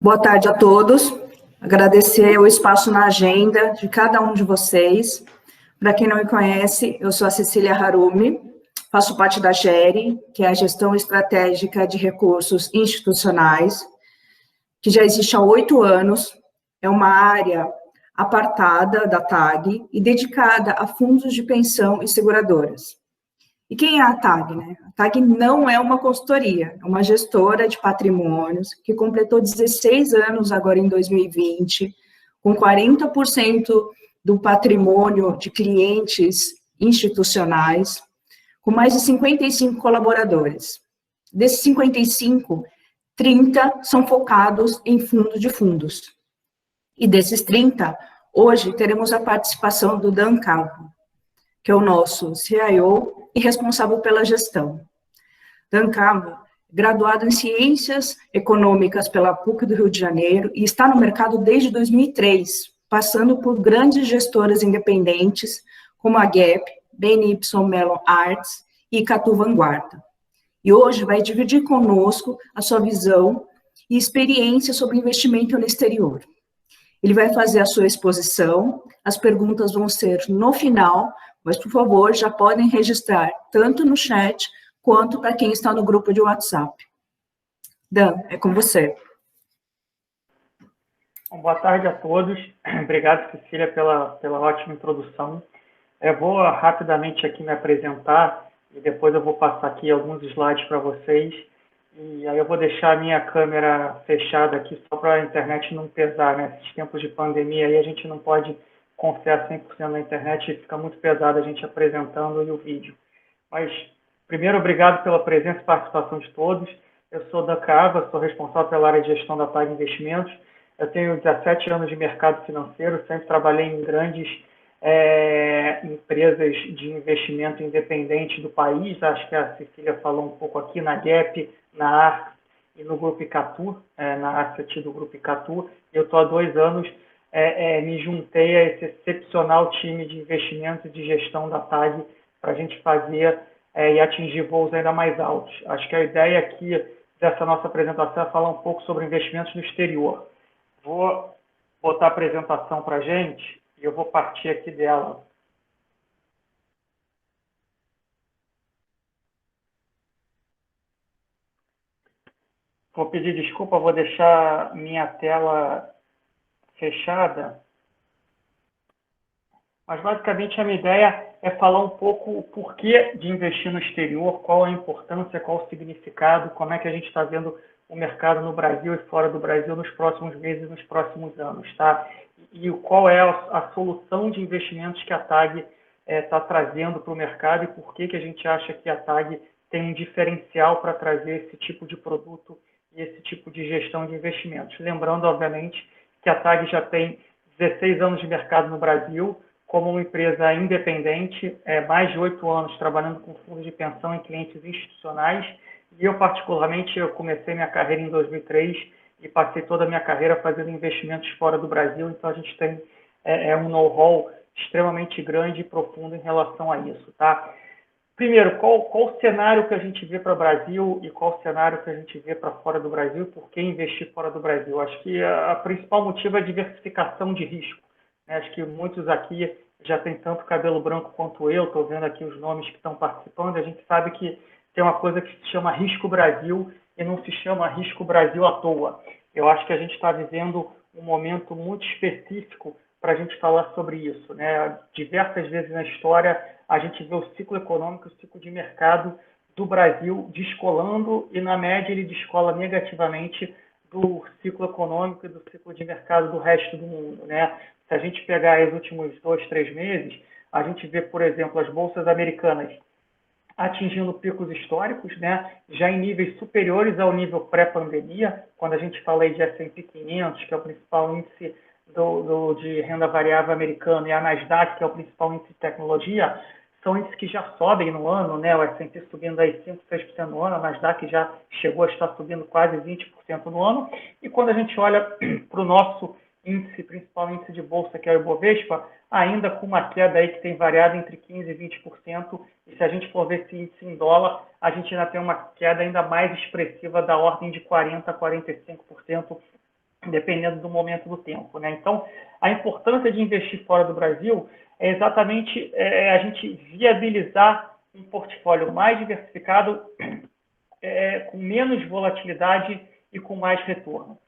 Boa tarde a todos. Agradecer o espaço na agenda de cada um de vocês. Para quem não me conhece, eu sou a Cecília Harumi, faço parte da GERE, que é a Gestão Estratégica de Recursos Institucionais, que já existe há 8 anos. É uma área apartada da TAG e dedicada a fundos de pensão e seguradoras. E quem é a TAG, né? A TAG não é uma consultoria, é uma gestora de patrimônios que completou 16 anos agora em 2020, com 40% do patrimônio de clientes institucionais, com mais de 55 colaboradores. Desses 55, 30 são focados em fundo de fundos. E desses 30, hoje teremos a participação do Dan Calvo, que é o nosso CIO e responsável pela gestão. Dan Calvo, graduado em Ciências Econômicas pela PUC do Rio de Janeiro e está no mercado desde 2003, passando por grandes gestoras independentes, como a Gap, BNY Mellon Arts e Catu Vanguarda. E hoje vai dividir conosco a sua visão e experiência sobre investimento no exterior. Ele vai fazer a sua exposição, as perguntas vão ser no final, mas, por favor, já podem registrar tanto no chat quanto para quem está no grupo de WhatsApp. Dan, é com você. Bom, boa tarde a todos. Obrigado, Cecília, pela ótima introdução. Eu vou rapidamente aqui me apresentar e depois eu vou passar aqui alguns slides para vocês. E aí eu vou deixar a minha câmera fechada aqui só para a internet não pesar, né? Nesses tempos de pandemia aí a gente não pode confiar 100% na internet e fica muito pesado a gente apresentando e o vídeo. Mas, primeiro, obrigado pela presença e participação de todos. Eu sou Dan Cava, sou responsável pela área de gestão da TAG Investimentos. Eu tenho 17 anos de mercado financeiro, sempre trabalhei em grandes empresas de investimento independente do país. Acho que a Cecília falou um pouco aqui na Gap, na ARC e no Grupo Icatu, na Asset do Grupo Icatu. Eu estou há 2 anos, me juntei a esse excepcional time de investimentos e de gestão da TAG para a gente fazer e atingir voos ainda mais altos. Acho que a ideia aqui dessa nossa apresentação é falar um pouco sobre investimentos no exterior. Vou botar a apresentação para a gente e eu vou partir aqui dela. Vou pedir desculpa, vou deixar minha tela fechada. Mas, basicamente, a minha ideia é falar um pouco o porquê de investir no exterior, qual a importância, qual o significado, como é que a gente está vendo o mercado no Brasil e fora do Brasil nos próximos meses e nos próximos anos, tá? E qual é a solução de investimentos que a TAG está trazendo para o mercado e por que a gente acha que a TAG tem um diferencial para trazer esse tipo de produto e esse tipo de gestão de investimentos. Lembrando, obviamente, que a TAG já tem 16 anos de mercado no Brasil, como uma empresa independente, mais de 8 anos trabalhando com fundos de pensão e clientes institucionais. E eu, particularmente, eu comecei minha carreira em 2003 e passei toda a minha carreira fazendo investimentos fora do Brasil. Então, a gente tem um know-how extremamente grande e profundo em relação a isso, tá? Primeiro, qual o cenário que a gente vê para o Brasil e qual o cenário que a gente vê para fora do Brasil e por que investir fora do Brasil? Acho que a principal motivo é a diversificação de risco. Acho que muitos aqui já têm tanto cabelo branco quanto eu, estou vendo aqui os nomes que estão participando, a gente sabe que tem uma coisa que se chama Risco Brasil e não se chama Risco Brasil à toa. Eu acho que a gente está vivendo um momento muito específico para a gente falar sobre isso, né? Diversas vezes na história a gente vê o ciclo econômico, o ciclo de mercado do Brasil descolando e, na média, ele descola negativamente do ciclo econômico e do ciclo de mercado do resto do mundo, né? Se a gente pegar os últimos 2, 3 meses, a gente vê, por exemplo, as bolsas americanas atingindo picos históricos, né? Já em níveis superiores ao nível pré-pandemia, quando a gente fala aí de S&P 500, que é o principal índice de renda variável americano, e a Nasdaq, que é o principal índice de tecnologia, são índices que já sobem no ano, né? O S&P subindo aí 5%, 6% no ano, a Nasdaq já chegou a estar subindo quase 20% no ano, e quando a gente olha para o nosso índice, principal índice de bolsa, que é o Ibovespa, ainda com uma queda aí que tem variado entre 15% e 20%, e se a gente for ver esse índice em dólar, a gente ainda tem uma queda ainda mais expressiva da ordem de 40% a 45% dependendo do momento do tempo, né? Então, a importância de investir fora do Brasil é exatamente a gente viabilizar um portfólio mais diversificado, com menos volatilidade e com mais retorno.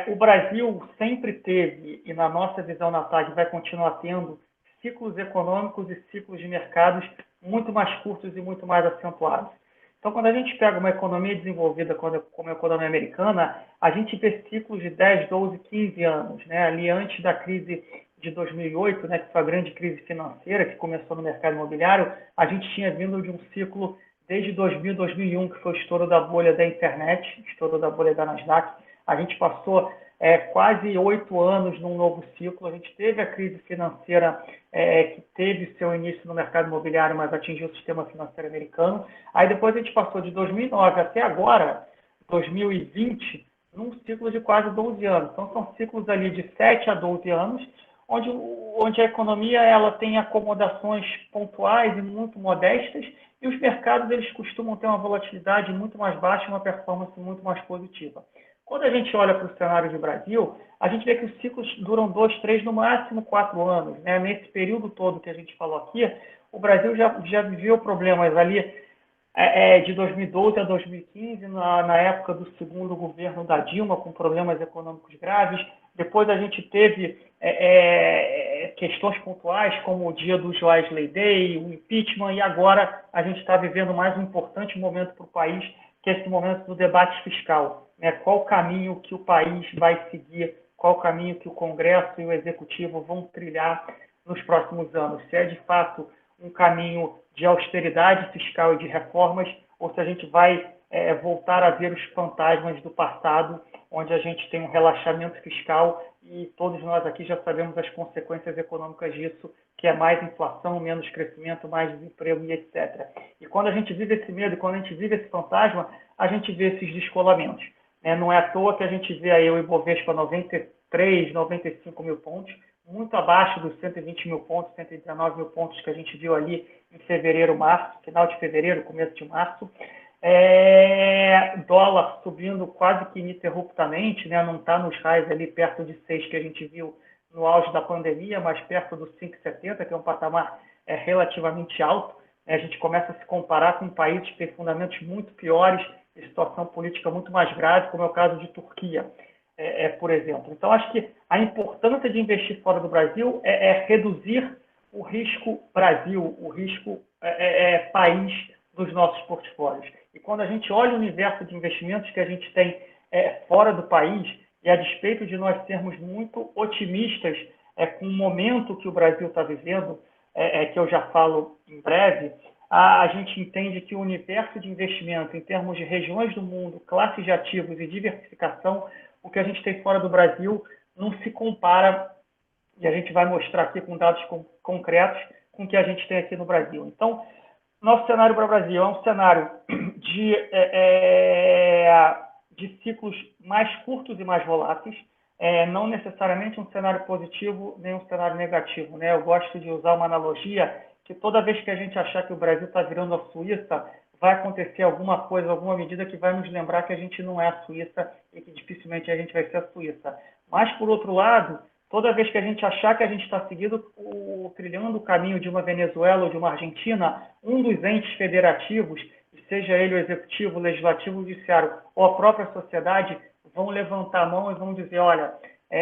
O Brasil sempre teve, e na nossa visão na TAG vai continuar tendo, ciclos econômicos e ciclos de mercados muito mais curtos e muito mais acentuados. Então, quando a gente pega uma economia desenvolvida como a economia americana, a gente vê ciclos de 10, 12, 15 anos, né? Ali antes da crise de 2008, né, que foi a grande crise financeira que começou no mercado imobiliário, a gente tinha vindo de um ciclo desde 2000, 2001, que foi o estouro da bolha da internet, estouro da bolha da Nasdaq. A gente passou quase 8 anos num novo ciclo. A gente teve a crise financeira que teve seu início no mercado imobiliário, mas atingiu o sistema financeiro americano. Aí depois a gente passou de 2009 até agora, 2020, num ciclo de quase 12 anos. Então são ciclos ali de 7 a 12 anos, onde a economia ela tem acomodações pontuais e muito modestas, e os mercados eles costumam ter uma volatilidade muito mais baixa e uma performance muito mais positiva. Quando a gente olha para o cenário de Brasil, a gente vê que os ciclos duram 2, 3, no máximo 4 anos. Né? Nesse período todo que a gente falou aqui, o Brasil já viveu problemas ali de 2012 a 2015, na época do segundo governo da Dilma, com problemas econômicos graves. Depois a gente teve questões pontuais, como o dia do Joesley Day, o impeachment, e agora a gente está vivendo mais um importante momento para o país, que é esse momento do debate fiscal. Né? Qual o caminho que o país vai seguir, qual o caminho que o Congresso e o Executivo vão trilhar nos próximos anos. Se é, de fato, um caminho de austeridade fiscal e de reformas, ou se a gente vai voltar a ver os fantasmas do passado, onde a gente tem um relaxamento fiscal e todos nós aqui já sabemos as consequências econômicas disso, que é mais inflação, menos crescimento, mais desemprego e etc. E quando a gente vive esse medo, quando a gente vive esse fantasma, a gente vê esses descolamentos. Não é à toa que a gente vê aí o Ibovespa 93, 95 mil pontos, muito abaixo dos 120 mil pontos, 119 mil pontos que a gente viu ali em fevereiro, março, final de fevereiro, começo de março. Dólar subindo quase que ininterruptamente, né? Não está nos raios ali perto de 6 que a gente viu no auge da pandemia, mas perto dos 5,70, que é um patamar relativamente alto. A gente começa a se comparar com países que têm fundamentos muito piores e situação política muito mais grave, como é o caso de Turquia, por exemplo. Então, acho que a importância de investir fora do Brasil é reduzir o risco Brasil, o risco país dos nossos portfólios. E quando a gente olha o universo de investimentos que a gente tem fora do país, e a despeito de nós sermos muito otimistas com o momento que o Brasil está vivendo, que eu já falo em breve, a gente entende que o universo de investimento, em termos de regiões do mundo, classes de ativos e diversificação, o que a gente tem fora do Brasil não se compara, e a gente vai mostrar aqui com dados concretos, com o que a gente tem aqui no Brasil. Então, nosso cenário para o Brasil é um cenário de ciclos mais curtos e mais voláteis, não necessariamente um cenário positivo nem um cenário negativo. Né? Eu gosto de usar uma analogia que toda vez que a gente achar que o Brasil está virando a Suíça, vai acontecer alguma coisa, alguma medida que vai nos lembrar que a gente não é a Suíça e que dificilmente a gente vai ser a Suíça. Mas, por outro lado, toda vez que a gente achar que a gente está trilhando o caminho de uma Venezuela ou de uma Argentina, um dos entes federativos, seja ele o executivo, o legislativo, o judiciário ou a própria sociedade, vão levantar a mão e vão dizer, olha,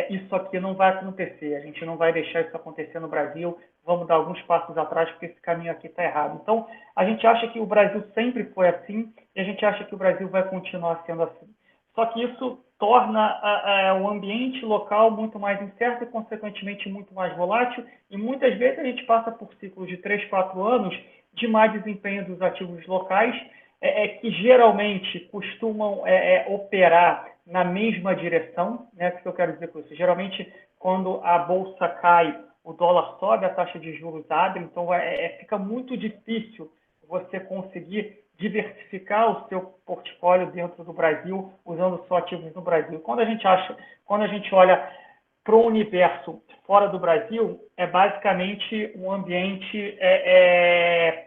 isso aqui não vai acontecer, a gente não vai deixar isso acontecer no Brasil, vamos dar alguns passos atrás porque esse caminho aqui está errado. Então, a gente acha que o Brasil sempre foi assim e a gente acha que o Brasil vai continuar sendo assim. Só que isso torna o ambiente local muito mais incerto e, consequentemente, muito mais volátil. E muitas vezes a gente passa por ciclos de 3, 4 anos de má desempenho dos ativos locais, que geralmente costumam operar na mesma direção. Né? O que eu quero dizer com isso? Geralmente, quando a bolsa cai, o dólar sobe, a taxa de juros abre. Então, fica muito difícil você conseguir diversificar o seu portfólio dentro do Brasil, usando só ativos no Brasil. Quando a gente olha para o universo fora do Brasil, é basicamente um ambiente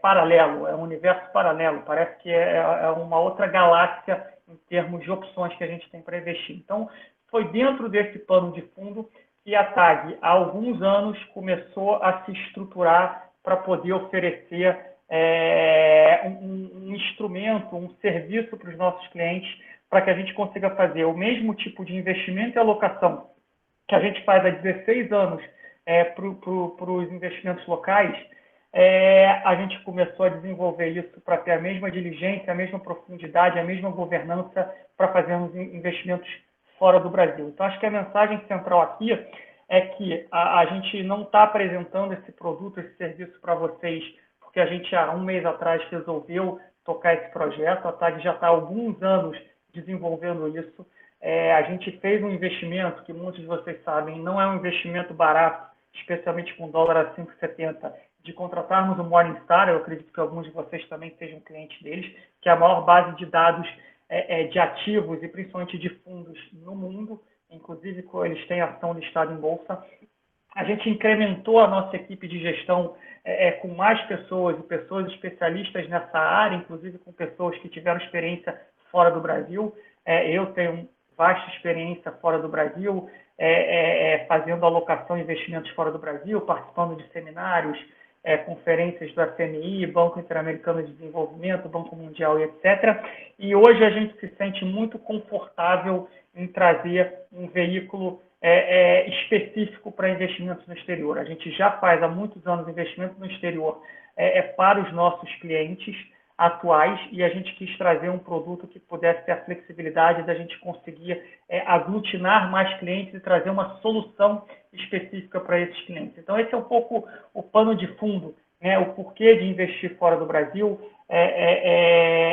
paralelo, é um universo paralelo, parece que é uma outra galáxia em termos de opções que a gente tem para investir. Então, foi dentro desse pano de fundo que a TAG, há alguns anos, começou a se estruturar para poder oferecer um instrumento, um serviço para os nossos clientes, para que a gente consiga fazer o mesmo tipo de investimento e alocação que a gente faz há 16 anos para os investimentos locais. A gente começou a desenvolver isso para ter a mesma diligência, a mesma profundidade, a mesma governança para fazermos investimentos fora do Brasil. Então, acho que a mensagem central aqui é que a gente não está apresentando esse produto, esse serviço para vocês, porque a gente, há um mês atrás, resolveu tocar esse projeto. A TAG já está há alguns anos desenvolvendo isso. A gente fez um investimento que muitos de vocês sabem, não é um investimento barato, especialmente com dólar a 5,70, de contratarmos o Morningstar. Eu acredito que alguns de vocês também sejam clientes deles, que é a maior base de dados de ativos e principalmente de fundos no mundo, inclusive eles têm ação listada em bolsa. A gente incrementou a nossa equipe de gestão com mais pessoas e pessoas especialistas nessa área, inclusive com pessoas que tiveram experiência fora do Brasil. Eu tenho vasta experiência fora do Brasil, fazendo alocação e investimentos fora do Brasil, participando de seminários, conferências do FMI, Banco Interamericano de Desenvolvimento, Banco Mundial e etc. E hoje a gente se sente muito confortável em trazer um veículo específico para investimentos no exterior. A gente já faz há muitos anos investimentos no exterior para os nossos clientes atuais, e a gente quis trazer um produto que pudesse ter a flexibilidade da gente conseguir aglutinar mais clientes e trazer uma solução específica para esses clientes. Então, esse é um pouco o pano de fundo, né? O porquê de investir fora do Brasil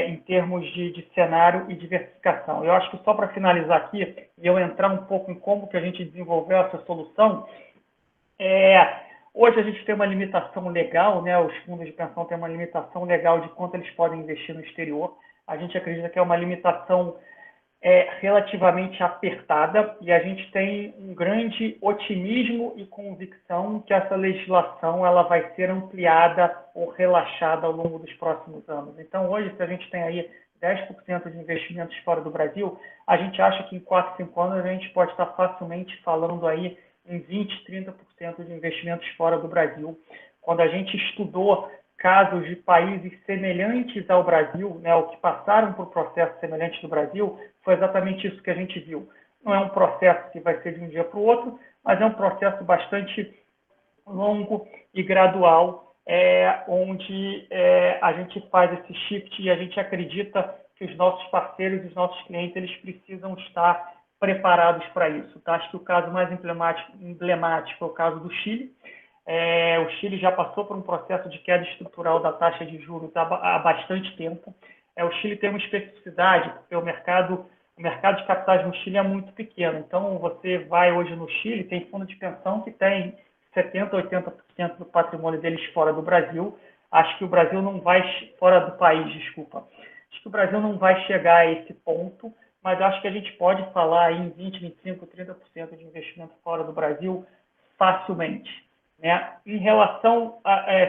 em termos de cenário e diversificação. Eu acho que só para finalizar aqui, e eu entrar um pouco em como que a gente desenvolveu essa solução, hoje a gente tem uma limitação legal, né? Os fundos de pensão têm uma limitação legal de quanto eles podem investir no exterior. A gente acredita que é uma limitação relativamente apertada, e a gente tem um grande otimismo e convicção que essa legislação ela vai ser ampliada ou relaxada ao longo dos próximos anos. Então, hoje, se a gente tem aí 10% de investimentos fora do Brasil, a gente acha que em 4, 5 anos a gente pode estar facilmente falando aí em 20%, 30% de investimentos fora do Brasil. Quando a gente estudou casos de países semelhantes ao Brasil, né, ou que passaram por processos semelhantes do Brasil, foi exatamente isso que a gente viu. Não é um processo que vai ser de um dia para o outro, mas é um processo bastante longo e gradual, onde a gente faz esse shift e a gente acredita que os nossos parceiros e os nossos clientes eles precisam estar preparados para isso. Tá? Acho que o caso mais emblemático é o caso do Chile. O Chile já passou por um processo de queda estrutural da taxa de juros há bastante tempo. O Chile tem uma especificidade, porque o mercado de capitais no Chile é muito pequeno. Então, você vai hoje no Chile, tem fundo de pensão que tem 70%, 80% do patrimônio deles fora do Brasil. Acho que o Brasil não vai, fora do país, desculpa. Acho que o Brasil não vai chegar a esse ponto, mas acho que a gente pode falar em 20%, 25%, 30% de investimento fora do Brasil facilmente. Né? Em relação,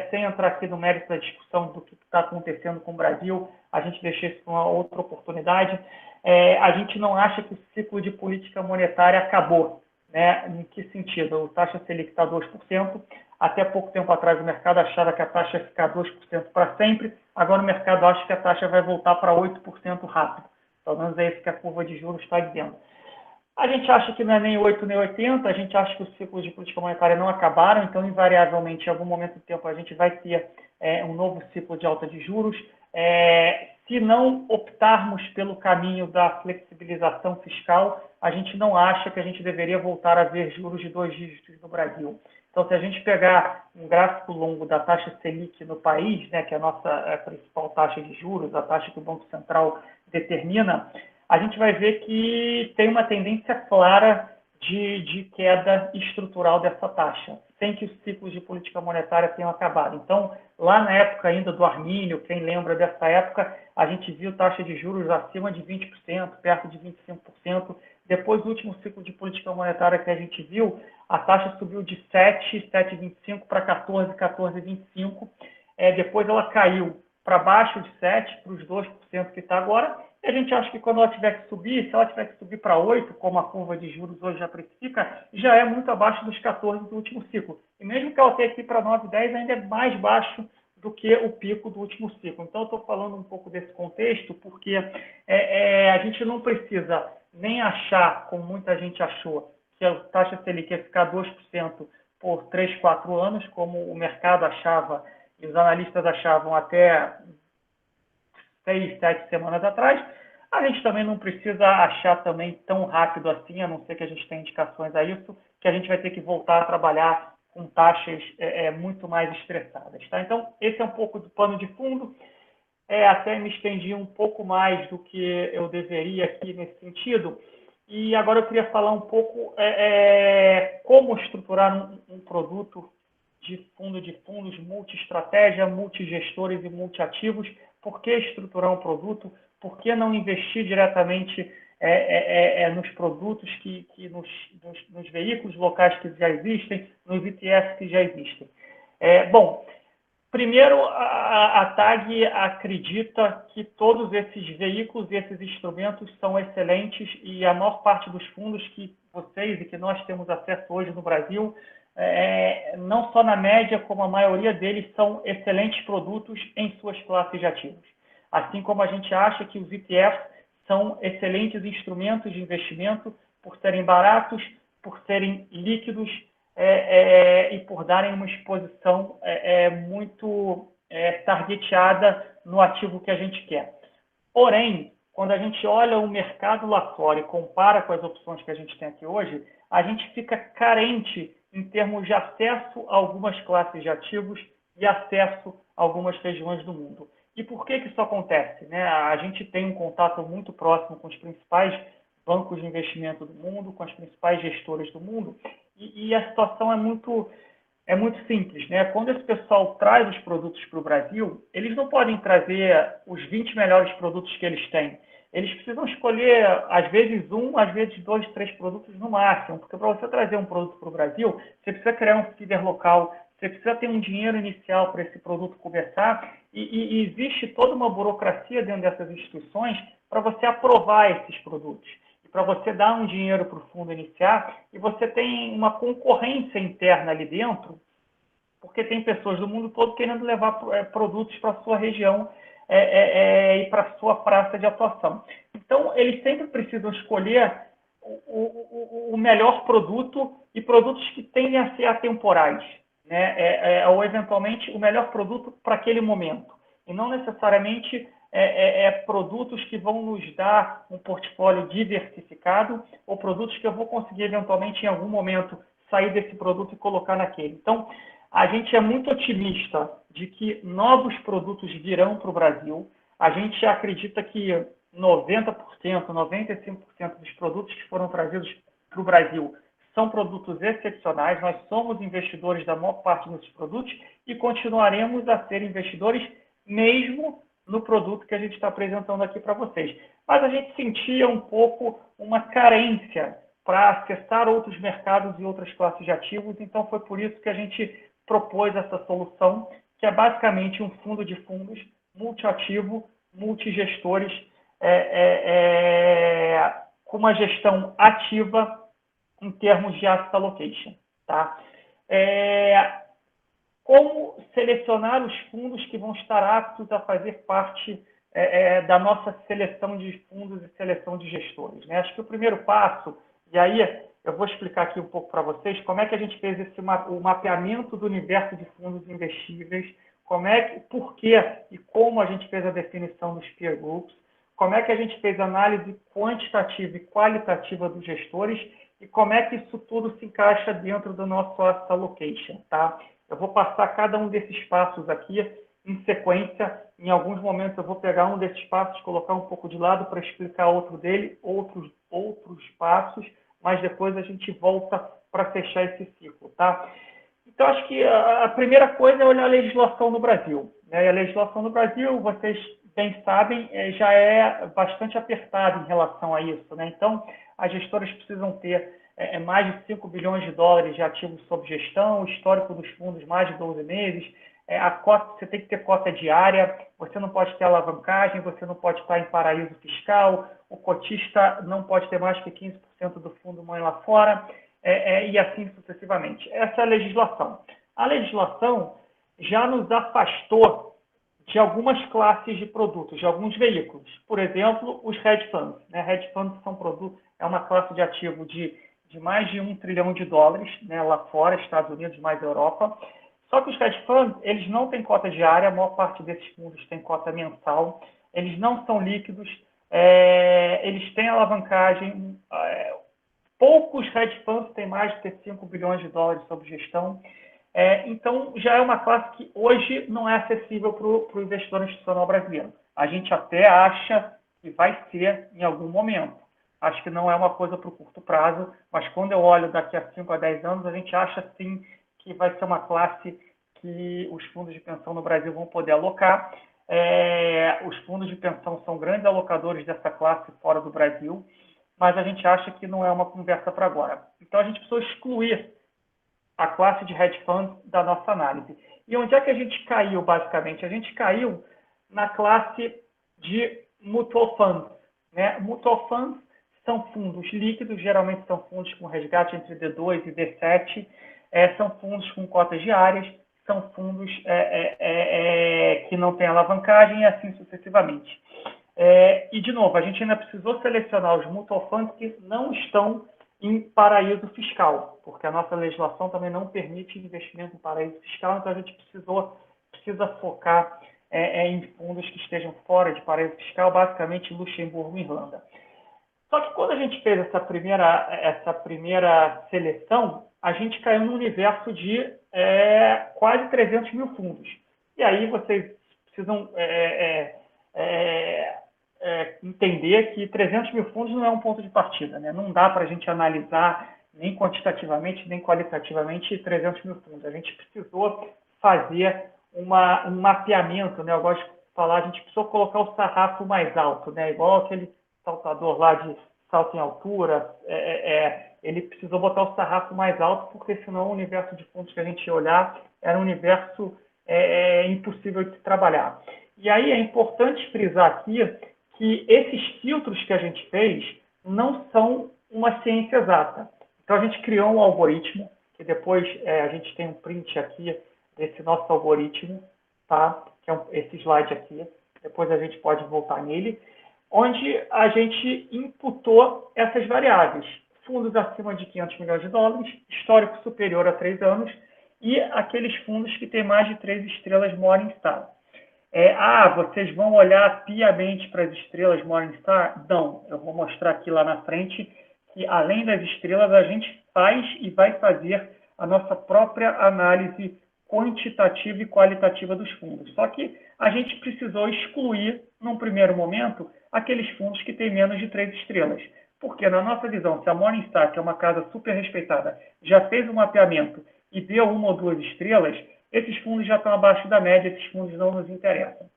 sem entrar aqui no mérito da discussão do que está acontecendo com o Brasil, a gente deixa isso para uma outra oportunidade. A gente não acha que o ciclo de política monetária acabou. Né? Em que sentido? A taxa Selic está 2%. Até pouco tempo atrás o mercado achava que a taxa ia ficar 2% para sempre. Agora o mercado acha que a taxa vai voltar para 8% rápido. Pelo menos é isso que a curva de juros está dizendo. A gente acha que não é nem 8 nem 80, a gente acha que os ciclos de política monetária não acabaram, então, invariavelmente, em algum momento do tempo, a gente vai ter um novo ciclo de alta de juros. Se não optarmos pelo caminho da flexibilização fiscal, a gente não acha que a gente deveria voltar a ver juros de 2 dígitos no Brasil. Então, se a gente pegar um gráfico longo da taxa Selic no país, né, que é a nossa principal taxa de juros, a taxa que o Banco Central determina, a gente vai ver que tem uma tendência clara de queda estrutural dessa taxa, sem que os ciclos de política monetária tenham acabado. Então, lá na época ainda do Armínio, quem lembra dessa época, a gente viu taxa de juros acima de 20%, perto de 25%. Depois do último ciclo de política monetária que a gente viu, a taxa subiu de 7,25 para 14,25. Depois ela caiu para baixo de 7%, para os 2% que está agora, e a gente acha que quando ela tiver que subir, se ela tiver que subir para 8%, como a curva de juros hoje já precifica, já é muito abaixo dos 14% do último ciclo. E mesmo que ela tenha que ir para 9%, 10%, ainda é mais baixo do que o pico do último ciclo. Então, eu estou falando um pouco desse contexto, porque a gente não precisa nem achar, como muita gente achou, que a taxa Selic ia ficar 2% por 3, 4 anos, como o mercado achava e os analistas achavam até 6, 7 semanas atrás. A gente também não precisa achar também tão rápido assim, a não ser que a gente tenha indicações a isso, que a gente vai ter que voltar a trabalhar com taxas muito mais estressadas. Tá? Então, esse é um pouco do pano de fundo. Até me estendi um pouco mais do que eu deveria aqui nesse sentido. E agora eu queria falar um pouco como estruturar um produto de fundos, multi-estratégia, multigestores e multiativos. Por que estruturar um produto? Por que não investir diretamente nos produtos nos veículos locais que já existem, nos ETFs que já existem? Bom, primeiro, a TAG acredita que todos esses veículos e esses instrumentos são excelentes e a maior parte dos fundos que vocês e que nós temos acesso hoje no Brasil, não só na média, como a maioria deles são excelentes produtos em suas classes de ativos. Assim como a gente acha que os ETFs são excelentes instrumentos de investimento por serem baratos, por serem líquidos, e por darem uma exposição muito targeteada no ativo que a gente quer. Porém, quando a gente olha o mercado lá fora e compara com as opções que a gente tem aqui hoje, a gente fica carente em termos de acesso a algumas classes de ativos e acesso a algumas regiões do mundo. E por que isso acontece? Né? A gente tem um contato muito próximo com os principais bancos de investimento do mundo, com as principais gestoras do mundo, e a situação é muito simples, né? Quando esse pessoal traz os produtos para o Brasil, eles não podem trazer os 20 melhores produtos que eles têm. Eles precisam escolher, às vezes, às vezes 2, 3 produtos no máximo, porque para você trazer um produto para o Brasil, você precisa criar um feeder local, você precisa ter um dinheiro inicial para esse produto começar, e existe toda uma burocracia dentro dessas instituições para você aprovar esses produtos. Para você dar um dinheiro para o fundo iniciar, e você tem uma concorrência interna ali dentro, porque tem pessoas do mundo todo querendo levar produtos para a sua região e para a sua praça de atuação. Então, eles sempre precisam escolher o melhor produto e produtos que tendem a ser atemporais, né? Ou, eventualmente, o melhor produto para aquele momento, e não necessariamente produtos que vão nos dar um portfólio diversificado ou produtos que eu vou conseguir, eventualmente, em algum momento, sair desse produto e colocar naquele. Então, a gente é muito otimista de que novos produtos virão para o Brasil. A gente acredita que 90%, 95% dos produtos que foram trazidos para o Brasil são produtos excepcionais. Nós somos investidores da maior parte desses produtos e continuaremos a ser investidores mesmo no produto que a gente está apresentando aqui para vocês. Mas a gente sentia um pouco uma carência para acessar outros mercados e outras classes de ativos, então foi por isso que a gente propôs essa solução, que é basicamente um fundo de fundos multiativo, multigestores, com uma gestão ativa em termos de asset allocation. Tá? Como selecionar os fundos que vão estar aptos a fazer parte da nossa seleção de fundos e seleção de gestores, né? Acho que o primeiro passo, e aí eu vou explicar aqui um pouco para vocês como é que a gente fez o mapeamento do universo de fundos investíveis, por que e como a gente fez a definição dos peer groups, como é que a gente fez a análise quantitativa e qualitativa dos gestores e como é que isso tudo se encaixa dentro do nosso asset allocation, tá? Eu vou passar cada um desses passos aqui em sequência. Em alguns momentos eu vou pegar um desses passos, colocar um pouco de lado para explicar outros passos, mas depois a gente volta para fechar esse ciclo, tá? Então, acho que a primeira coisa é olhar a legislação no Brasil, né? E a legislação no Brasil, vocês bem sabem, já é bastante apertada em relação a isso, né? Então, as gestoras precisam ter mais de 5 bilhões de dólares de ativos sob gestão, o histórico dos fundos mais de 12 meses, você tem que ter cota diária, você não pode ter alavancagem, você não pode estar em paraíso fiscal, o cotista não pode ter mais que 15% do fundo mãe lá fora, e assim sucessivamente. Essa é a legislação. A legislação já nos afastou de algumas classes de produtos, de alguns veículos. Por exemplo, os hedge funds. Né? Hedge funds é uma classe de ativo de mais de $1 trilhão, né, lá fora, Estados Unidos mais Europa. Só que os hedge funds, eles não têm cota diária, a maior parte desses fundos tem cota mensal, eles não são líquidos, eles têm alavancagem, poucos hedge funds têm mais de $5 bilhões sob gestão, então já é uma classe que hoje não é acessível para o investidor institucional brasileiro. A gente até acha que vai ser em algum momento. Acho que não é uma coisa para o curto prazo, mas quando eu olho daqui a 5 a 10 anos, a gente acha sim que vai ser uma classe que os fundos de pensão no Brasil vão poder alocar. Os fundos de pensão são grandes alocadores dessa classe fora do Brasil, mas a gente acha que não é uma conversa para agora. Então, a gente precisou excluir a classe de hedge funds da nossa análise. E onde é que a gente caiu, basicamente? A gente caiu na classe de mutual funds. Né? Mutual funds são fundos líquidos, geralmente são fundos com resgate entre D2 e D7, são fundos com cotas diárias, são fundos que não têm alavancagem e assim sucessivamente. E, de novo, a gente ainda precisou selecionar os mutual funds que não estão em paraíso fiscal, porque a nossa legislação também não permite investimento em paraíso fiscal, então a gente precisa focar em fundos que estejam fora de paraíso fiscal, basicamente Luxemburgo e Irlanda. Só que quando a gente fez essa primeira seleção, a gente caiu no universo de quase 300 mil fundos. E aí vocês precisam entender que 300 mil fundos não é um ponto de partida. Né? Não dá para a gente analisar nem quantitativamente, nem qualitativamente 300 mil fundos. A gente precisou fazer um mapeamento. Né? Eu gosto de falar, a gente precisou colocar o sarrafo mais alto, né? Igual aquele saltador lá de salto em altura, ele precisou botar o sarrafo mais alto, porque senão o universo de fundos que a gente ia olhar era um universo impossível de trabalhar. E aí é importante frisar aqui que esses filtros que a gente fez não são uma ciência exata. Então a gente criou um algoritmo, que depois a gente tem um print aqui desse nosso algoritmo, tá? Que é esse slide aqui, depois a gente pode voltar nele, onde a gente imputou essas variáveis. Fundos acima de $500 milhões, histórico superior a 3 anos, e aqueles fundos que têm mais de 3 estrelas Morningstar. Vocês vão olhar piamente para as estrelas Morningstar? Não, eu vou mostrar aqui lá na frente que, além das estrelas, a gente faz e vai fazer a nossa própria análise quantitativa e qualitativa dos fundos. Só que a gente precisou excluir, num primeiro momento, aqueles fundos que têm menos de 3 estrelas. Porque, na nossa visão, se a Morningstar, que é uma casa super respeitada, já fez um mapeamento e deu 1 ou 2 estrelas, esses fundos já estão abaixo da média, esses fundos não nos interessam.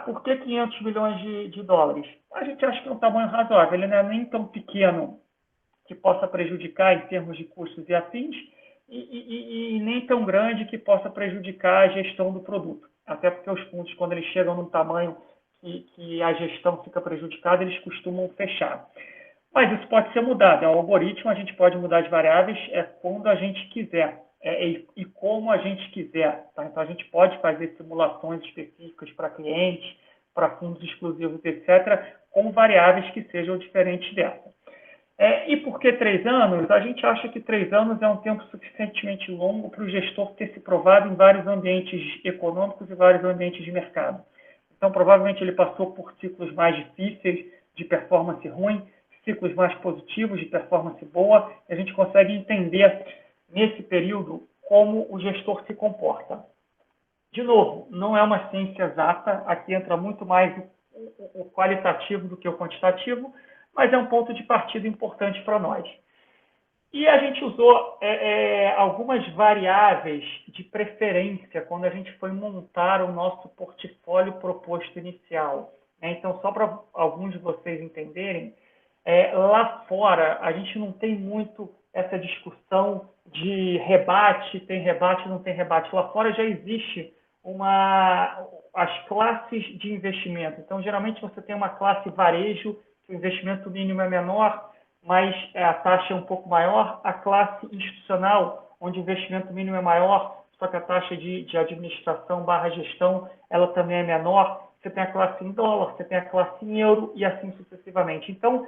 Por que 500 milhões de dólares? A gente acha que é um tamanho razoável, ele não é nem tão pequeno que possa prejudicar em termos de custos e afins, e nem tão grande que possa prejudicar a gestão do produto. Até porque os fundos, quando eles chegam num tamanho que a gestão fica prejudicada, eles costumam fechar. Mas isso pode ser mudado. É um algoritmo, a gente pode mudar as variáveis quando a gente quiser e como a gente quiser. Tá? Então, a gente pode fazer simulações específicas para clientes, para fundos exclusivos, etc., com variáveis que sejam diferentes dessa. E por que 3 anos? A gente acha que 3 anos é um tempo suficientemente longo para o gestor ter se provado em vários ambientes econômicos e vários ambientes de mercado. Então, provavelmente, ele passou por ciclos mais difíceis, de performance ruim, ciclos mais positivos, de performance boa, e a gente consegue entender, nesse período, como o gestor se comporta. De novo, não é uma ciência exata, aqui entra muito mais o qualitativo do que o quantitativo, mas é um ponto de partida importante para nós. E a gente usou algumas variáveis de preferência quando a gente foi montar o nosso portfólio proposto inicial. Então, só para alguns de vocês entenderem, lá fora a gente não tem muito essa discussão de rebate, tem rebate, não tem rebate. Lá fora já existe as classes de investimento. Então, geralmente, você tem uma classe varejo, que o investimento mínimo é menor, mas a taxa é um pouco maior. A classe institucional, onde o investimento mínimo é maior, só que a taxa de administração / gestão, ela também é menor. Você tem a classe em dólar, você tem a classe em euro e assim sucessivamente. Então,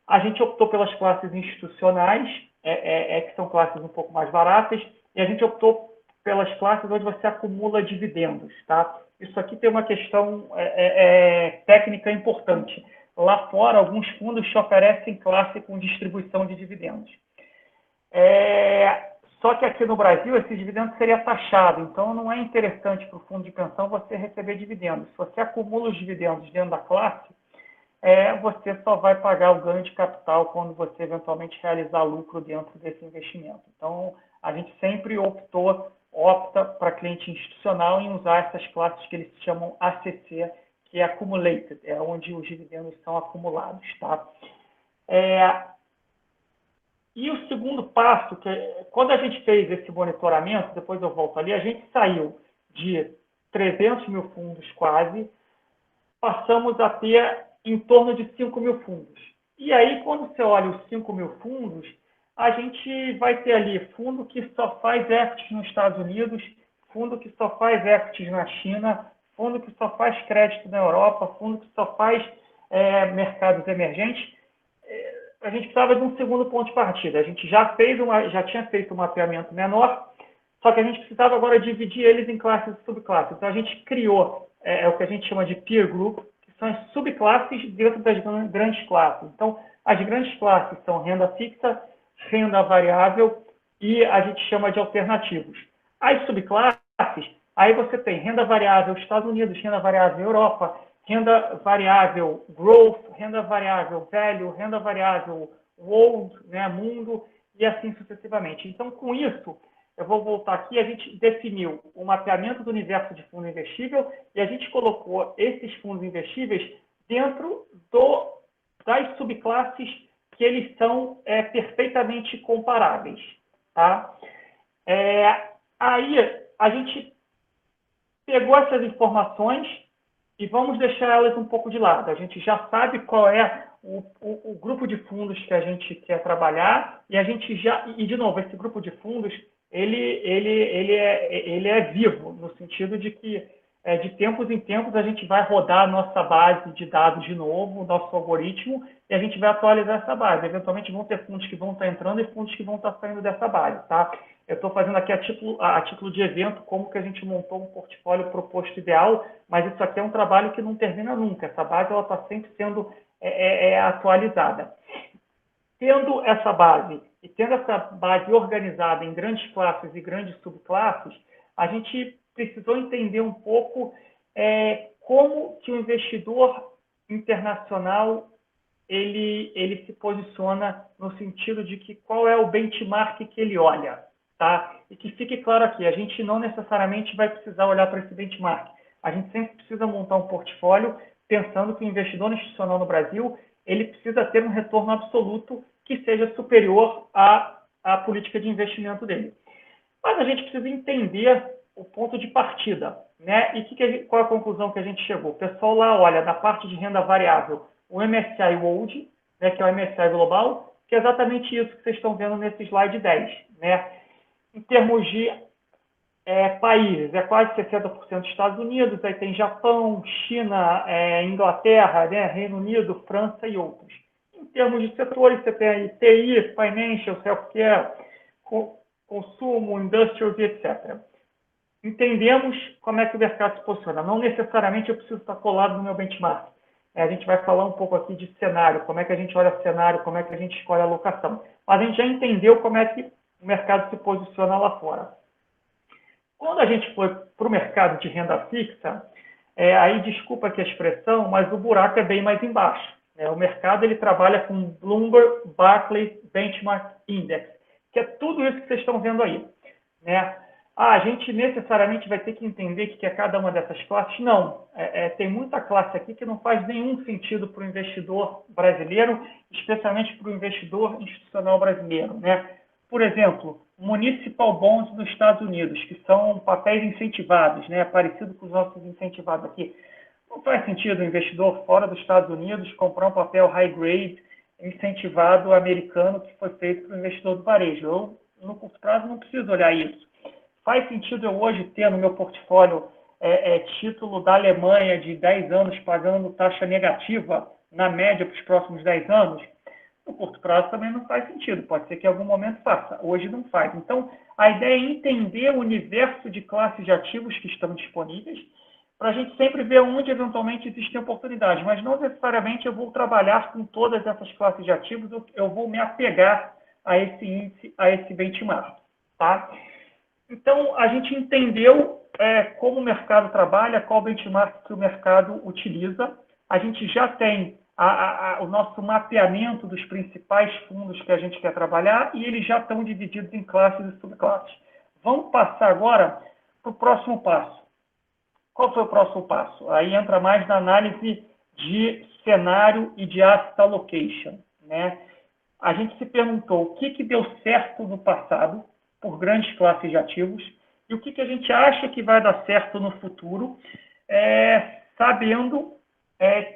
a gente optou pelas classes institucionais, que são classes um pouco mais baratas, e a gente optou pelas classes onde você acumula dividendos, tá? Isso aqui tem uma questão técnica importante. Lá fora, alguns fundos te oferecem classe com distribuição de dividendos. Só que aqui no Brasil, esse dividendo seria taxado, então não é interessante para o fundo de pensão você receber dividendos. Se você acumula os dividendos dentro da classe, você só vai pagar o ganho de capital quando você eventualmente realizar lucro dentro desse investimento. Então, a gente sempre opta para cliente institucional em usar essas classes que eles chamam ACC, que é Accumulated, é onde os dividendos são acumulados, tá? E o segundo passo, quando a gente fez esse monitoramento, depois eu volto ali, a gente saiu de 300 mil fundos quase, passamos a ter em torno de 5 mil fundos. E aí, quando você olha os 5 mil fundos, a gente vai ter ali fundo que só faz equities nos Estados Unidos, fundo que só faz equities na China, fundo que só faz crédito na Europa, fundo que só faz mercados emergentes. A gente precisava de um segundo ponto de partida. A gente já tinha feito um mapeamento menor, só que a gente precisava agora dividir eles em classes e subclasses. Então, a gente criou o que a gente chama de peer group, que são as subclasses dentro das grandes classes. Então, as grandes classes são renda fixa, renda variável e a gente chama de alternativos. As subclasses, aí você tem renda variável Estados Unidos, renda variável Europa, renda variável growth, renda variável value, renda variável world, né, mundo, e assim sucessivamente. Então, com isso, eu vou voltar aqui, a gente definiu o mapeamento do universo de fundo investível e a gente colocou esses fundos investíveis dentro das subclasses que eles são perfeitamente comparáveis. Tá? Aí, a gente pegou essas informações e vamos deixar elas um pouco de lado. A gente já sabe qual é o grupo de fundos que a gente quer trabalhar e a gente e de novo, esse grupo de fundos, ele é vivo, no sentido de que de tempos em tempos a gente vai rodar a nossa base de dados de novo, o nosso algoritmo, e a gente vai atualizar essa base. Eventualmente vão ter fundos que vão estar entrando e fundos que vão estar saindo dessa base, tá? Eu estou fazendo aqui a título de evento como que a gente montou um portfólio proposto ideal, mas isso aqui é um trabalho que não termina nunca. Essa base está sempre sendo atualizada. Tendo essa base e tendo essa base organizada em grandes classes e grandes subclasses, a gente precisou entender um pouco como que o investidor internacional ele se posiciona no sentido de que qual é o benchmark que ele olha. Tá? E que fique claro aqui, a gente não necessariamente vai precisar olhar para esse benchmark. A gente sempre precisa montar um portfólio pensando que o investidor institucional no Brasil ele precisa ter um retorno absoluto que seja superior à política de investimento dele. Mas a gente precisa entender o ponto de partida, né? E qual é a conclusão que a gente chegou? O pessoal lá olha na parte de renda variável o MSCI World, né, que é o MSCI Global, que é exatamente isso que vocês estão vendo nesse slide 10, né? Em termos de países, é quase 60% Estados Unidos, aí tem Japão, China, Inglaterra, né, Reino Unido, França e outros. Em termos de setores, você tem aí TI, Financial, Healthcare, consumo, Industrials e etc. Entendemos como é que o mercado se posiciona. Não necessariamente eu preciso estar colado no meu benchmark. A gente vai falar um pouco aqui de cenário, como é que a gente olha cenário, como é que a gente escolhe a alocação. Mas a gente já entendeu como é que o mercado se posiciona lá fora. Quando a gente foi para o mercado de renda fixa, aí desculpa aqui a expressão, mas o buraco é bem mais embaixo. Né? O mercado ele trabalha com Bloomberg Barclays Benchmark Index, que é tudo isso que vocês estão vendo aí. Né? A gente necessariamente vai ter que entender o que é cada uma dessas classes? Não. Tem muita classe aqui que não faz nenhum sentido para o investidor brasileiro, especialmente para o investidor institucional brasileiro. Né? por exemplo, municipal bonds nos Estados Unidos, que são papéis incentivados, né, parecido com os nossos incentivados aqui. Não faz sentido o investidor fora dos Estados Unidos comprar um papel high grade incentivado americano que foi feito para o investidor do varejo. Eu, no curto prazo, não preciso olhar isso. Faz sentido eu hoje ter no meu portfólio título da Alemanha de 10 anos pagando taxa negativa na média para os próximos 10 anos? No curto prazo também não faz sentido. Pode ser que em algum momento faça. Hoje não faz. Então, a ideia é entender o universo de classes de ativos que estão disponíveis para a gente sempre ver onde eventualmente existem oportunidades. Mas não necessariamente eu vou trabalhar com todas essas classes de ativos, eu vou me apegar a esse índice, a esse benchmark. Tá? Então, a gente entendeu como o mercado trabalha, qual benchmark que o mercado utiliza. A gente já tem o nosso mapeamento dos principais fundos que a gente quer trabalhar e eles já estão divididos em classes e subclasses. Vamos passar agora para o próximo passo. Qual foi o próximo passo? Aí entra mais na análise de cenário e de asset allocation, né? A gente se perguntou o que deu certo no passado por grandes classes de ativos e o que a gente acha que vai dar certo no futuro, sabendo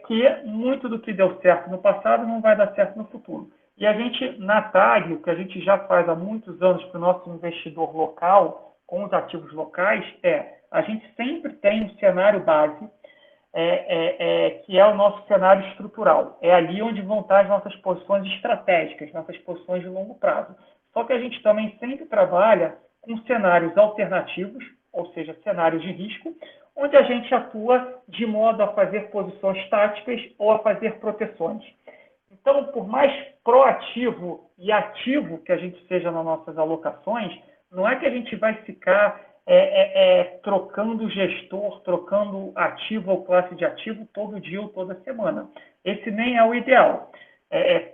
que muito do que deu certo no passado não vai dar certo no futuro. E a gente, na TAG, o que a gente já faz há muitos anos para o nosso investidor local, com os ativos locais, a gente sempre tem um cenário base, que é o nosso cenário estrutural. É ali onde vão estar as nossas posições estratégicas, nossas posições de longo prazo. Só que a gente também sempre trabalha com cenários alternativos, ou seja, cenários de risco, onde a gente atua de modo a fazer posições táticas ou a fazer proteções. Então, por mais proativo e ativo que a gente seja nas nossas alocações, não é que a gente vai ficar trocando gestor, trocando ativo ou classe de ativo todo dia ou toda semana. Esse nem é o ideal.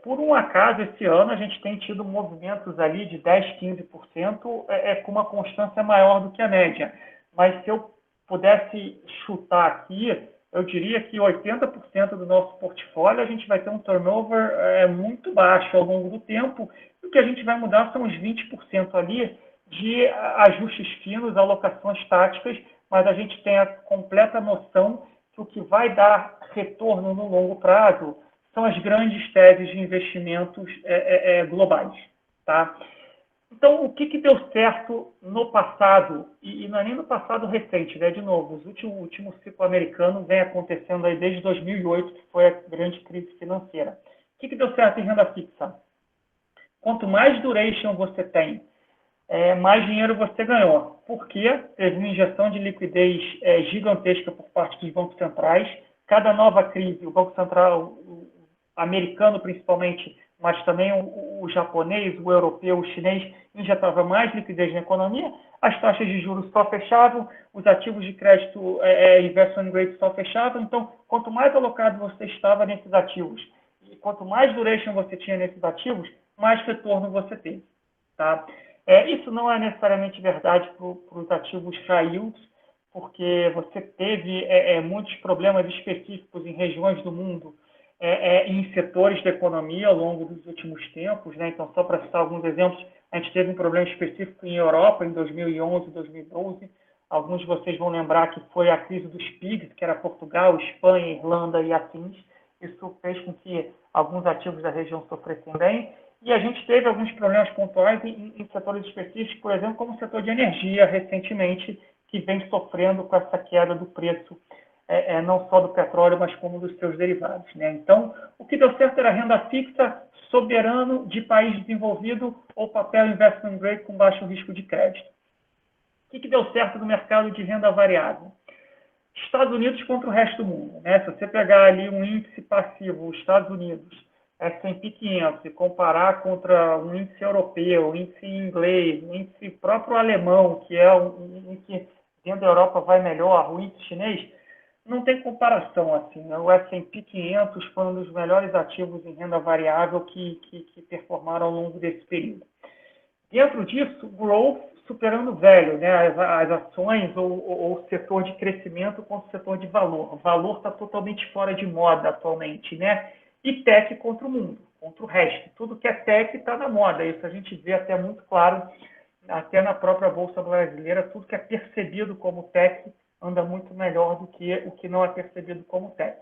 Por um acaso, esse ano, a gente tem tido movimentos ali de 10%, 15%, com uma constância maior do que a média. Mas se eu pudesse chutar aqui, eu diria que 80% do nosso portfólio a gente vai ter um turnover muito baixo ao longo do tempo. E o que a gente vai mudar são os 20% ali de ajustes finos, alocações táticas, mas a gente tem a completa noção que o que vai dar retorno no longo prazo são as grandes teses de investimentos globais. Tá? Então, o que deu certo no passado, e não é nem no passado recente, né? De novo, o último ciclo americano vem acontecendo aí desde 2008, que foi a grande crise financeira. O que deu certo em renda fixa? Quanto mais duration você tem, mais dinheiro você ganhou. Porque teve uma injeção de liquidez gigantesca por parte dos bancos centrais. Cada nova crise, o Banco Central americano principalmente, mas também o japonês, o europeu, o chinês, injetava mais liquidez na economia, as taxas de juros só fechavam, os ativos de crédito investment grade só fechavam. Então, quanto mais alocado você estava nesses ativos, e quanto mais duration você tinha nesses ativos, mais retorno você teve. Tá? Isso não é necessariamente verdade para os ativos high yields, porque você teve muitos problemas específicos em regiões do mundo, em setores da economia ao longo dos últimos tempos, né? Então, só para citar alguns exemplos, a gente teve um problema específico em Europa em 2011, 2012. Alguns de vocês vão lembrar que foi a crise dos PIGs, que era Portugal, Espanha, Irlanda e afins. Isso fez com que alguns ativos da região sofressem bem. E a gente teve alguns problemas pontuais em setores específicos, por exemplo, como o setor de energia, recentemente, que vem sofrendo com essa queda do preço não só do petróleo, mas como dos seus derivados. Né? Então, o que deu certo era renda fixa, soberano, de país desenvolvido, ou papel investment grade com baixo risco de crédito. O que deu certo no mercado de renda variável? Estados Unidos contra o resto do mundo. Né? Se você pegar ali um índice passivo, os Estados Unidos, S&P 500, e comparar contra um índice europeu, um índice inglês, um índice próprio alemão, que é um que dentro da Europa vai melhor, o índice chinês, não tem comparação, assim, né? O S&P 500 foi um dos melhores ativos em renda variável que performaram ao longo desse período. Dentro disso, growth superando velho, né? As ações ou o setor de crescimento contra o setor de valor. O valor está totalmente fora de moda atualmente, né? E tech contra o mundo. contra o resto. Tudo que é tech está na moda, isso a gente vê até muito claro, até na própria Bolsa Brasileira, tudo que é percebido como tech anda muito melhor do que o que não é percebido como tech.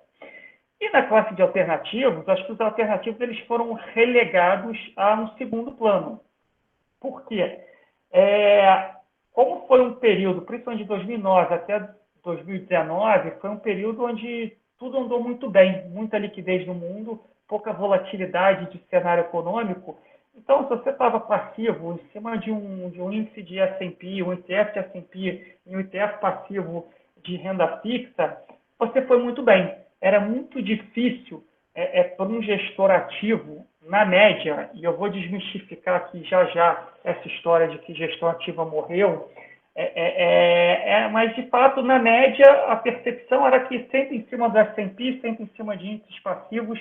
E na classe de alternativos, acho que os alternativos eles foram relegados a um segundo plano. Por quê? Como foi um período, principalmente de 2009 até 2019, foi um período onde tudo andou muito bem, muita liquidez no mundo, pouca volatilidade de cenário econômico. Então, se você estava passivo em cima de um índice de S&P, um ETF de S&P e um ETF passivo de renda fixa, você foi muito bem. Era muito difícil para um gestor ativo, na média, e eu vou desmistificar aqui já já essa história de que gestão ativa morreu, mas, de fato, na média, a percepção era que sempre em cima do S&P, sempre em cima de índices passivos,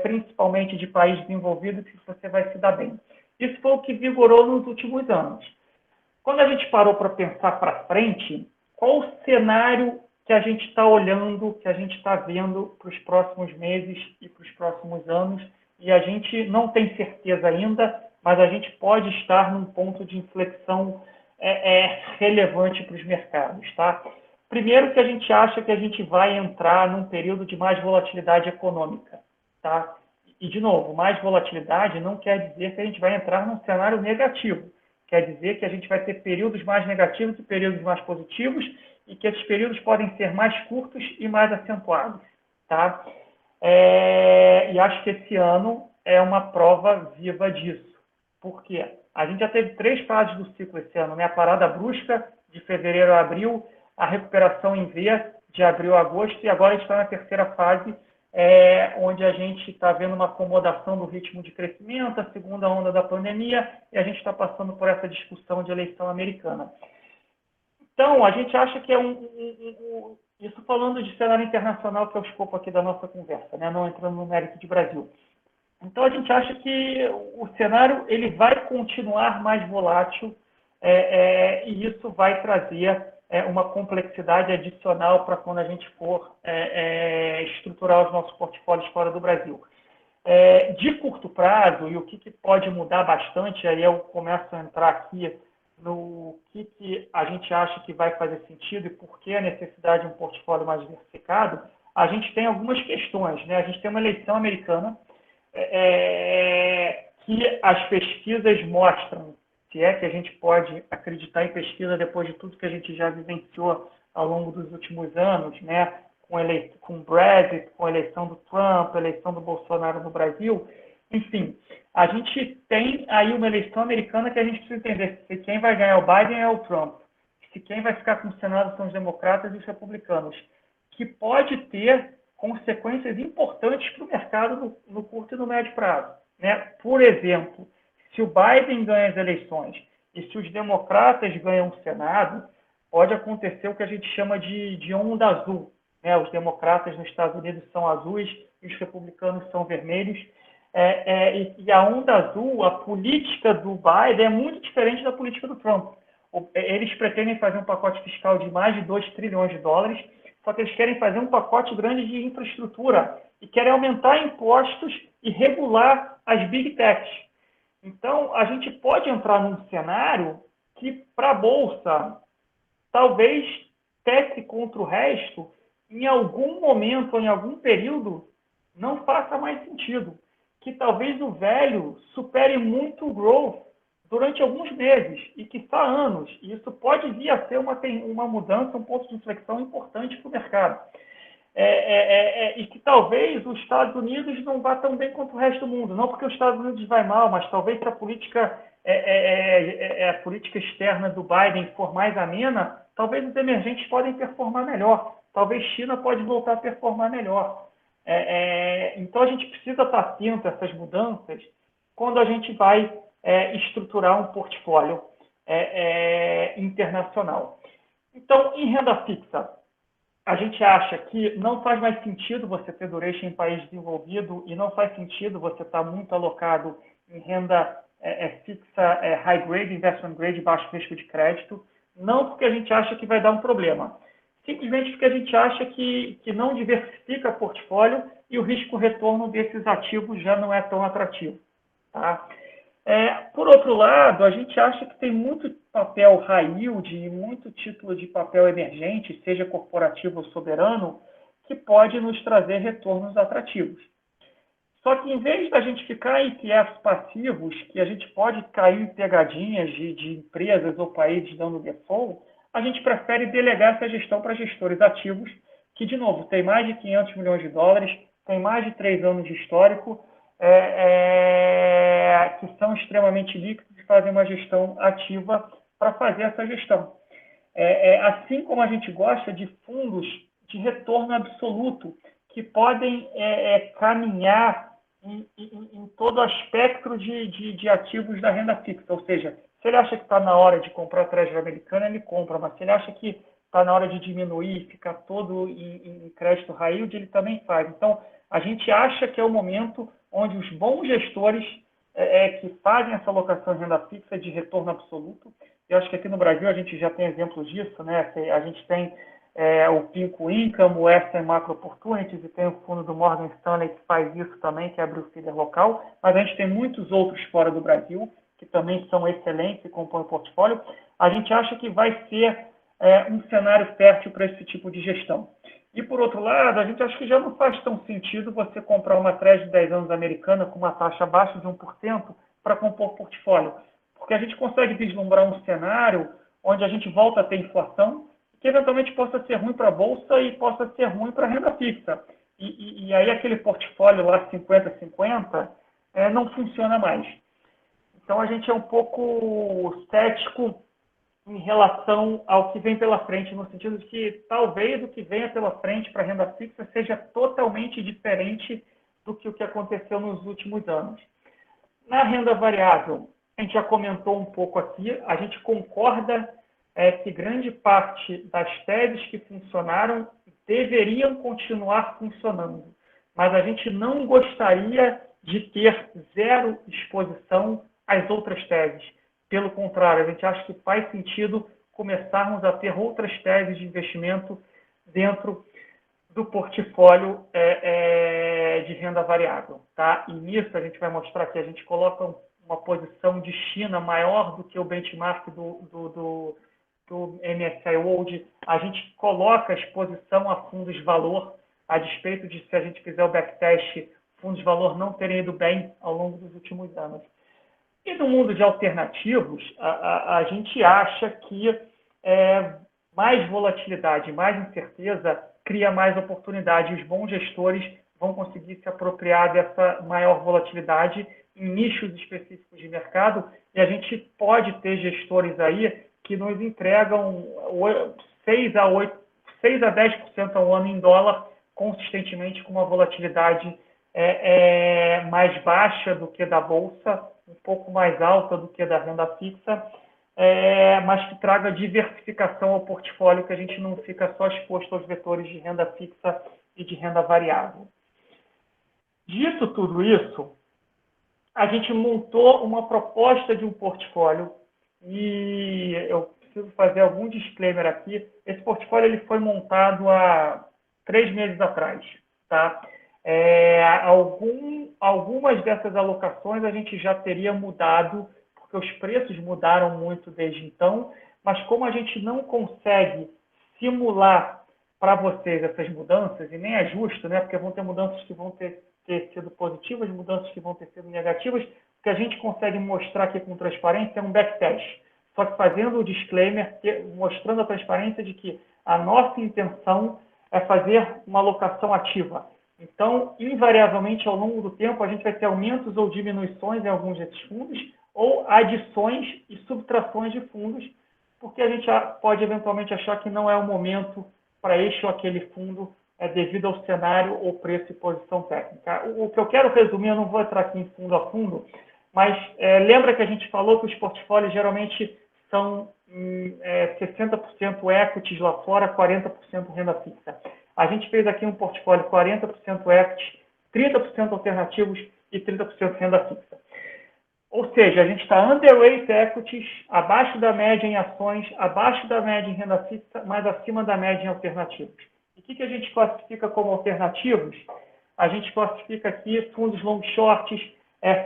principalmente de países desenvolvidos, que você vai se dar bem. Isso foi o que vigorou nos últimos anos. Quando a gente parou para pensar para frente, qual o cenário que a gente está olhando, que a gente está vendo para os próximos meses e para os próximos anos, e a gente não tem certeza ainda, mas a gente pode estar num ponto de inflexão relevante para os mercados, tá? Primeiro que a gente acha que a gente vai entrar num período de mais volatilidade econômica, tá? E, de novo, mais volatilidade não quer dizer que a gente vai entrar num cenário negativo. Quer dizer que a gente vai ter períodos mais negativos e períodos mais positivos e que esses períodos podem ser mais curtos e mais acentuados, tá? E acho que esse ano é uma prova viva disso. Por quê? A gente já teve 3 fases do ciclo esse ano, né? A parada brusca, de fevereiro a abril, a recuperação em V, de abril a agosto, e agora a gente está na terceira fase, onde a gente está vendo uma acomodação do ritmo de crescimento, a segunda onda da pandemia, e a gente está passando por essa discussão de eleição americana. Então, a gente acha que isso falando de cenário internacional, que é o escopo aqui da nossa conversa, né? Não entrando no mérito de Brasil. Então, a gente acha que o cenário ele vai continuar mais volátil e isso vai trazer uma complexidade adicional para quando a gente for estruturar os nossos portfólios fora do Brasil. De curto prazo, e o que pode mudar bastante, aí eu começo a entrar aqui no que a gente acha que vai fazer sentido e por que a necessidade de um portfólio mais diversificado, a gente tem algumas questões, né? A gente tem uma eleição americana que as pesquisas mostram, se é que a gente pode acreditar em pesquisa depois de tudo que a gente já vivenciou ao longo dos últimos anos, né? Com o Brexit, com a eleição do Trump, a eleição do Bolsonaro no Brasil. Enfim, a gente tem aí uma eleição americana que a gente precisa entender se quem vai ganhar o Biden é o Trump, se quem vai ficar com o Senado são os democratas e os republicanos, que pode ter consequências importantes para o mercado no curto e no médio prazo, né? Por exemplo, se o Biden ganha as eleições e se os democratas ganham o Senado, pode acontecer o que a gente chama de onda azul, né? Os democratas nos Estados Unidos são azuis e os republicanos são vermelhos. E a onda azul, a política do Biden é muito diferente da política do Trump. Eles pretendem fazer um pacote fiscal de mais de 2 trilhões de dólares, só que eles querem fazer um pacote grande de infraestrutura e querem aumentar impostos e regular as big techs. Então, a gente pode entrar num cenário que, para a Bolsa, talvez tech contra o resto, em algum momento, ou em algum período, não faça mais sentido. Que talvez o velho supere muito o growth durante alguns meses e quiçá anos. E isso pode vir a ser uma mudança, um ponto de inflexão importante para o mercado. E que talvez os Estados Unidos não vá tão bem quanto o resto do mundo. Não porque os Estados Unidos vai mal, mas talvez se a política externa do Biden for mais amena, talvez os emergentes podem performar melhor. Talvez China pode voltar a performar melhor. Então, a gente precisa estar atento a essas mudanças quando a gente vai estruturar um portfólio internacional. Então, em renda fixa, a gente acha que não faz mais sentido você ter duration em país desenvolvido e não faz sentido você estar muito alocado em renda fixa high grade, investment grade, baixo risco de crédito, não porque a gente acha que vai dar um problema. simplesmente porque a gente acha que não diversifica portfólio e o risco-retorno desses ativos já não é tão atrativo. Tá? Por outro lado, a gente acha que tem muito papel high yield e muito título de papel emergente, seja corporativo ou soberano, que pode nos trazer retornos atrativos. Só que, em vez da gente ficar em ETFs passivos, que a gente pode cair em pegadinhas de empresas ou países dando default, a gente prefere delegar essa gestão para gestores ativos, que, de novo, tem mais de 500 milhões de dólares, tem mais de 3 anos de histórico, que são extremamente líquidos e fazem uma gestão ativa para fazer essa gestão. Assim como a gente gosta de fundos de retorno absoluto, que podem caminhar em todo aspecto de ativos da renda fixa. Ou seja, se ele acha que está na hora de comprar a Treasury americana, ele compra, mas se ele acha que está na hora de diminuir, ficar todo em crédito high yield, ele também faz. Então, a gente acha que é o momento onde os bons gestores que fazem essa alocação em renda fixa de retorno absoluto, eu acho que aqui no Brasil a gente já tem exemplos disso, né? A gente tem o Pinco Income, o Western Macro Opportunities, e tem o fundo do Morgan Stanley que faz isso também, que abre o feeder local, mas a gente tem muitos outros fora do Brasil, que também são excelentes e compõem o portfólio. A gente acha que vai ser um cenário fértil para esse tipo de gestão. E, por outro lado, a gente acha que já não faz tão sentido você comprar uma Treasury de 10 anos americana com uma taxa abaixo de 1% para compor portfólio, porque a gente consegue vislumbrar um cenário onde a gente volta a ter inflação, que eventualmente possa ser ruim para a Bolsa e possa ser ruim para a renda fixa. E aí aquele portfólio lá 50-50 não funciona mais. Então a gente é um pouco cético em relação ao que vem pela frente, no sentido de que talvez o que venha pela frente para a renda fixa seja totalmente diferente do que o que aconteceu nos últimos anos. Na renda variável, a gente já comentou um pouco aqui, a gente concorda que grande parte das teses que funcionaram deveriam continuar funcionando, mas a gente não gostaria de ter zero exposição às outras teses. Pelo contrário, a gente acha que faz sentido começarmos a ter outras teses de investimento dentro do portfólio de renda variável. Tá? E nisso a gente vai mostrar que a gente coloca uma posição de China maior do que o benchmark do MSCI World. A gente coloca a exposição a fundos de valor, a despeito de, se a gente fizer o backtest, fundos de valor não terem ido bem ao longo dos últimos anos. E no mundo de alternativos, a gente acha que mais volatilidade, mais incerteza cria mais oportunidade. Os bons gestores vão conseguir se apropriar dessa maior volatilidade em nichos específicos de mercado, e a gente pode ter gestores aí que nos entregam 6 a 10% ao ano em dólar, consistentemente com uma volatilidade mais baixa do que da Bolsa, um pouco mais alta do que da renda fixa, mas que traga diversificação ao portfólio, que a gente não fica só exposto aos vetores de renda fixa e de renda variável. Dito tudo isso, a gente montou uma proposta de um portfólio, e eu preciso fazer algum disclaimer aqui. Esse portfólio ele foi montado há 3 meses atrás. Tá? Algumas dessas alocações a gente já teria mudado, porque os preços mudaram muito desde então, mas como a gente não consegue simular para vocês essas mudanças, e nem é justo, né? Porque vão ter mudanças que vão ter sido positivas, mudanças que vão ter sido negativas, o que a gente consegue mostrar aqui com transparência é um backtest. Só que fazendo o disclaimer, mostrando a transparência de que a nossa intenção é fazer uma alocação ativa. Então, invariavelmente, ao longo do tempo, a gente vai ter aumentos ou diminuições em alguns desses fundos, ou adições e subtrações de fundos, porque a gente pode eventualmente achar que não é o momento para este ou aquele fundo devido ao cenário ou preço e posição técnica. O que eu quero resumir, eu não vou entrar aqui em fundo a fundo, mas lembra que a gente falou que os portfólios geralmente são 60% equities lá fora, 40% renda fixa. A gente fez aqui um portfólio 40% equities, 30% alternativos e 30% renda fixa. Ou seja, a gente está underweight equities, abaixo da média em ações, abaixo da média em renda fixa, mas acima da média em alternativos. E o que a gente classifica como alternativos? A gente classifica aqui fundos long shorts,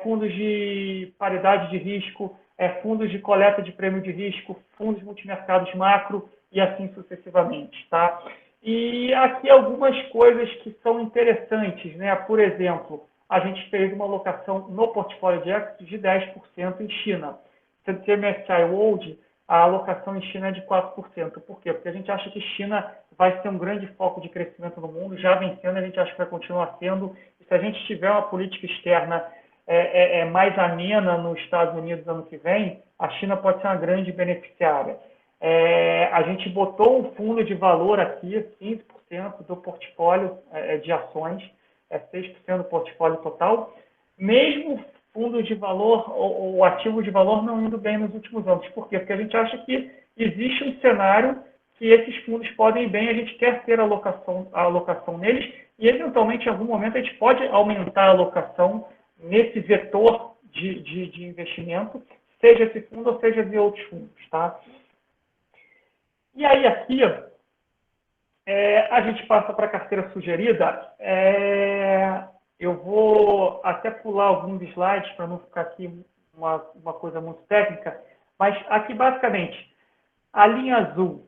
fundos de paridade de risco, fundos de coleta de prêmio de risco, fundos multimercados macro e assim sucessivamente, tá? E aqui algumas coisas que são interessantes, né? Por exemplo, a gente fez uma alocação no portfólio de equity de 10% em China. Sendo que MSCI World, a alocação em China é de 4%. Por quê? Porque a gente acha que China vai ser um grande foco de crescimento no mundo, já vem sendo, a gente acha que vai continuar sendo. E se a gente tiver uma política externa mais amena nos Estados Unidos ano que vem, a China pode ser uma grande beneficiária. A gente botou um fundo de valor aqui, 15% do portfólio de ações, 6% do portfólio total, mesmo fundo de valor ou ativo de valor não indo bem nos últimos anos. Por quê? Porque a gente acha que existe um cenário que esses fundos podem ir bem, a gente quer ter a alocação neles e, eventualmente, em algum momento, a gente pode aumentar a alocação nesse vetor de investimento, seja esse fundo ou seja de outros fundos, tá? E aí, aqui, a gente passa para a carteira sugerida. Eu vou até pular alguns slides para não ficar aqui uma coisa muito técnica, mas aqui, basicamente, a linha azul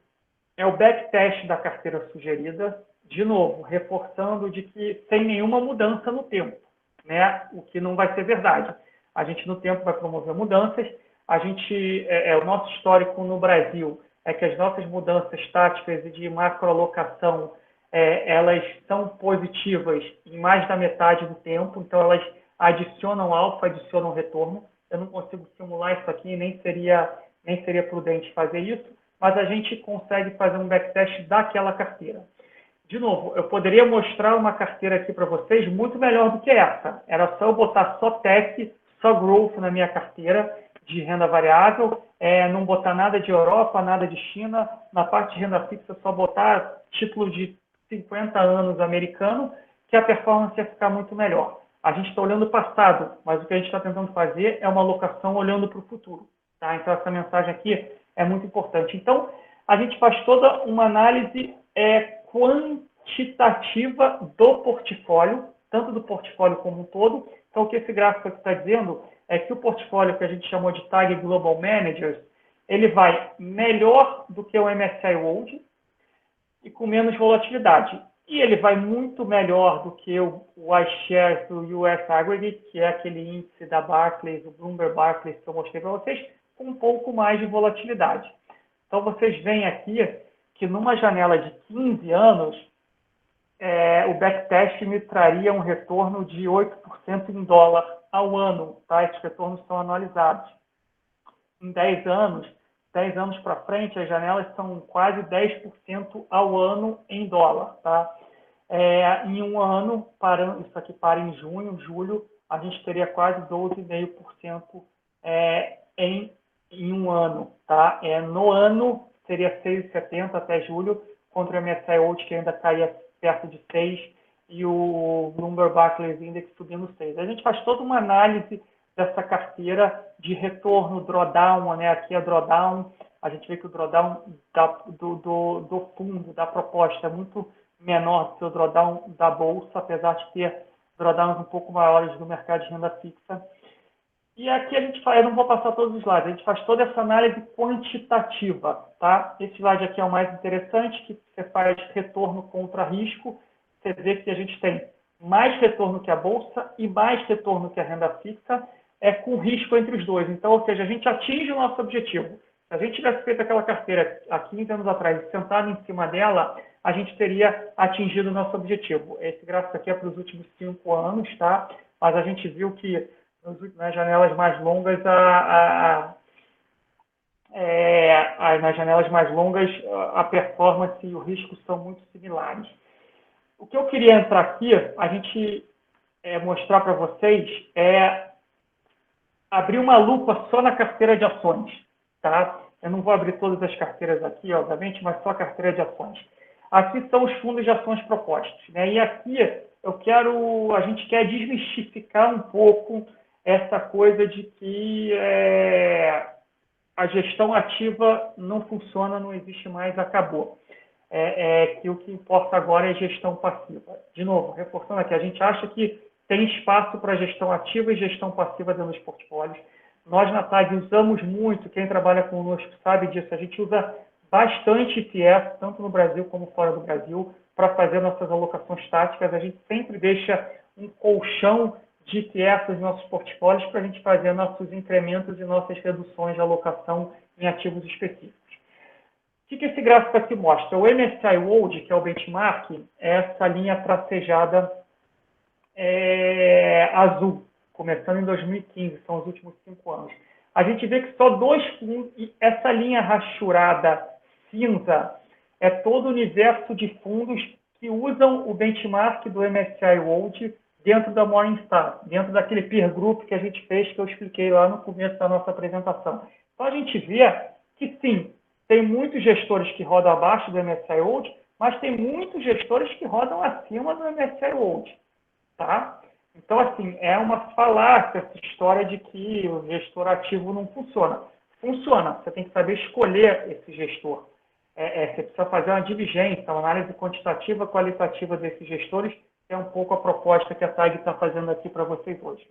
é o backtest da carteira sugerida, de novo, reforçando de que sem nenhuma mudança no tempo, né? O que não vai ser verdade. A gente, no tempo, vai promover mudanças. O nosso histórico no Brasil é que as nossas mudanças táticas e de macroalocação, elas são positivas em mais da metade do tempo, então elas adicionam alfa, adicionam retorno. Eu não consigo simular isso aqui, nem seria prudente fazer isso, mas a gente consegue fazer um backtest daquela carteira. De novo, eu poderia mostrar uma carteira aqui para vocês muito melhor do que essa. Era só eu botar só tech, só growth na minha carteira de renda variável, não botar nada de Europa, nada de China. Na parte de renda fixa, só botar título de 50 anos americano, que a performance ia ficar muito melhor. A gente está olhando o passado, mas o que a gente está tentando fazer é uma alocação olhando para o futuro. Tá? Então, essa mensagem aqui é muito importante. Então, a gente faz toda uma análise quantitativa do portfólio, tanto do portfólio como um todo. Então, o que esse gráfico aqui está dizendo é que o portfólio que a gente chamou de Tag Global Managers, ele vai melhor do que o MSCI World e com menos volatilidade. E ele vai muito melhor do que o iShares do US Aggregate, que é aquele índice da Barclays, o Bloomberg Barclays que eu mostrei para vocês, com um pouco mais de volatilidade. Então, vocês veem aqui que numa janela de 15 anos, o backtest me traria um retorno de 8% em dólar ao ano. Tá? Esses retornos são anualizados. Em 10 anos para frente, as janelas são quase 10% ao ano em dólar. Tá? Em um ano, isso aqui para em junho, julho, a gente teria quase 12,5% em um ano. Tá? No ano, seria 6,70 até julho, contra o MSCI World, que ainda caía perto de 6, e o Bloomberg Barclays Index subindo 6. A gente faz toda uma análise dessa carteira de retorno drawdown, né? Aqui é drawdown, a gente vê que o drawdown do fundo, da proposta, é muito menor do que o drawdown da bolsa, apesar de ter drawdowns um pouco maiores do mercado de renda fixa. E aqui a gente faz, eu não vou passar todos os slides, a gente faz toda essa análise quantitativa, tá? Esse slide aqui é o mais interessante, que você faz retorno contra risco, você vê que a gente tem mais retorno que a bolsa e mais retorno que a renda fixa, com risco entre os dois. Então, ou seja, a gente atinge o nosso objetivo. Se a gente tivesse feito aquela carteira há 15 anos atrás e sentado em cima dela, a gente teria atingido o nosso objetivo. Esse gráfico aqui é para os últimos 5 anos, tá? Mas a gente viu que nas janelas mais longas, nas janelas mais longas, a performance e o risco são muito similares. O que eu queria entrar aqui, a gente mostrar para vocês, abrir uma lupa só na carteira de ações, tá? Eu não vou abrir todas as carteiras aqui, obviamente, mas só a carteira de ações. Aqui são os fundos de ações propostos, né? E aqui a gente quer desmistificar um pouco essa coisa de que a gestão ativa não funciona, não existe mais, acabou. Que o que importa agora é gestão passiva. De novo, reforçando aqui, a gente acha que tem espaço para gestão ativa e gestão passiva dentro dos portfólios. Nós, na TAG, usamos muito, quem trabalha conosco sabe disso, a gente usa bastante ETF, tanto no Brasil como fora do Brasil, para fazer nossas alocações táticas. A gente sempre deixa um colchão de ETFs nos nossos portfólios para a gente fazer nossos incrementos e nossas reduções de alocação em ativos específicos. O que esse gráfico aqui mostra? O MSCI World, que é o benchmark, é essa linha tracejada azul, começando em 2015, são os últimos 5 anos. A gente vê que só 2 fundos, e essa linha rachurada cinza é todo o universo de fundos que usam o benchmark do MSCI World dentro da Morningstar, dentro daquele peer group que a gente fez, que eu expliquei lá no começo da nossa apresentação. Então, a gente vê que, sim, tem muitos gestores que rodam abaixo do MSCI World, mas tem muitos gestores que rodam acima do MSCI World. Tá? Então, assim, é uma falácia essa história de que o gestor ativo não funciona. Funciona, você tem que saber escolher esse gestor. Você precisa fazer uma diligência, uma análise quantitativa, qualitativa desses gestores, que é um pouco a proposta que a TAG está fazendo aqui para vocês hoje.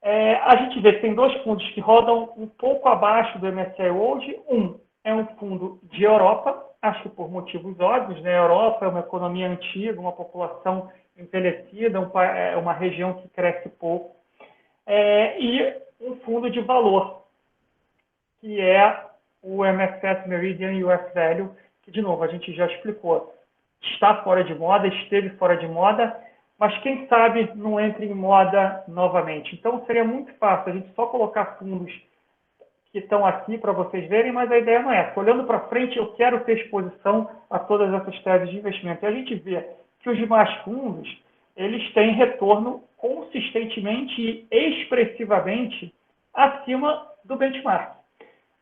A gente vê que tem 2 fundos que rodam um pouco abaixo do MSCI World. Um é um fundo de Europa, acho que por motivos óbvios, né? A Europa é uma economia antiga, uma população envelhecida, uma região que cresce pouco, e um fundo de valor, que é o MFS Meridian US Value, que, de novo, a gente já explicou, está fora de moda, esteve fora de moda, mas quem sabe não entre em moda novamente. Então, seria muito fácil a gente só colocar fundos que estão aqui para vocês verem, mas a ideia não é essa. Olhando para frente, eu quero ter exposição a todas essas teses de investimento. E a gente vê que os demais fundos, eles têm retorno consistentemente e expressivamente acima do benchmark.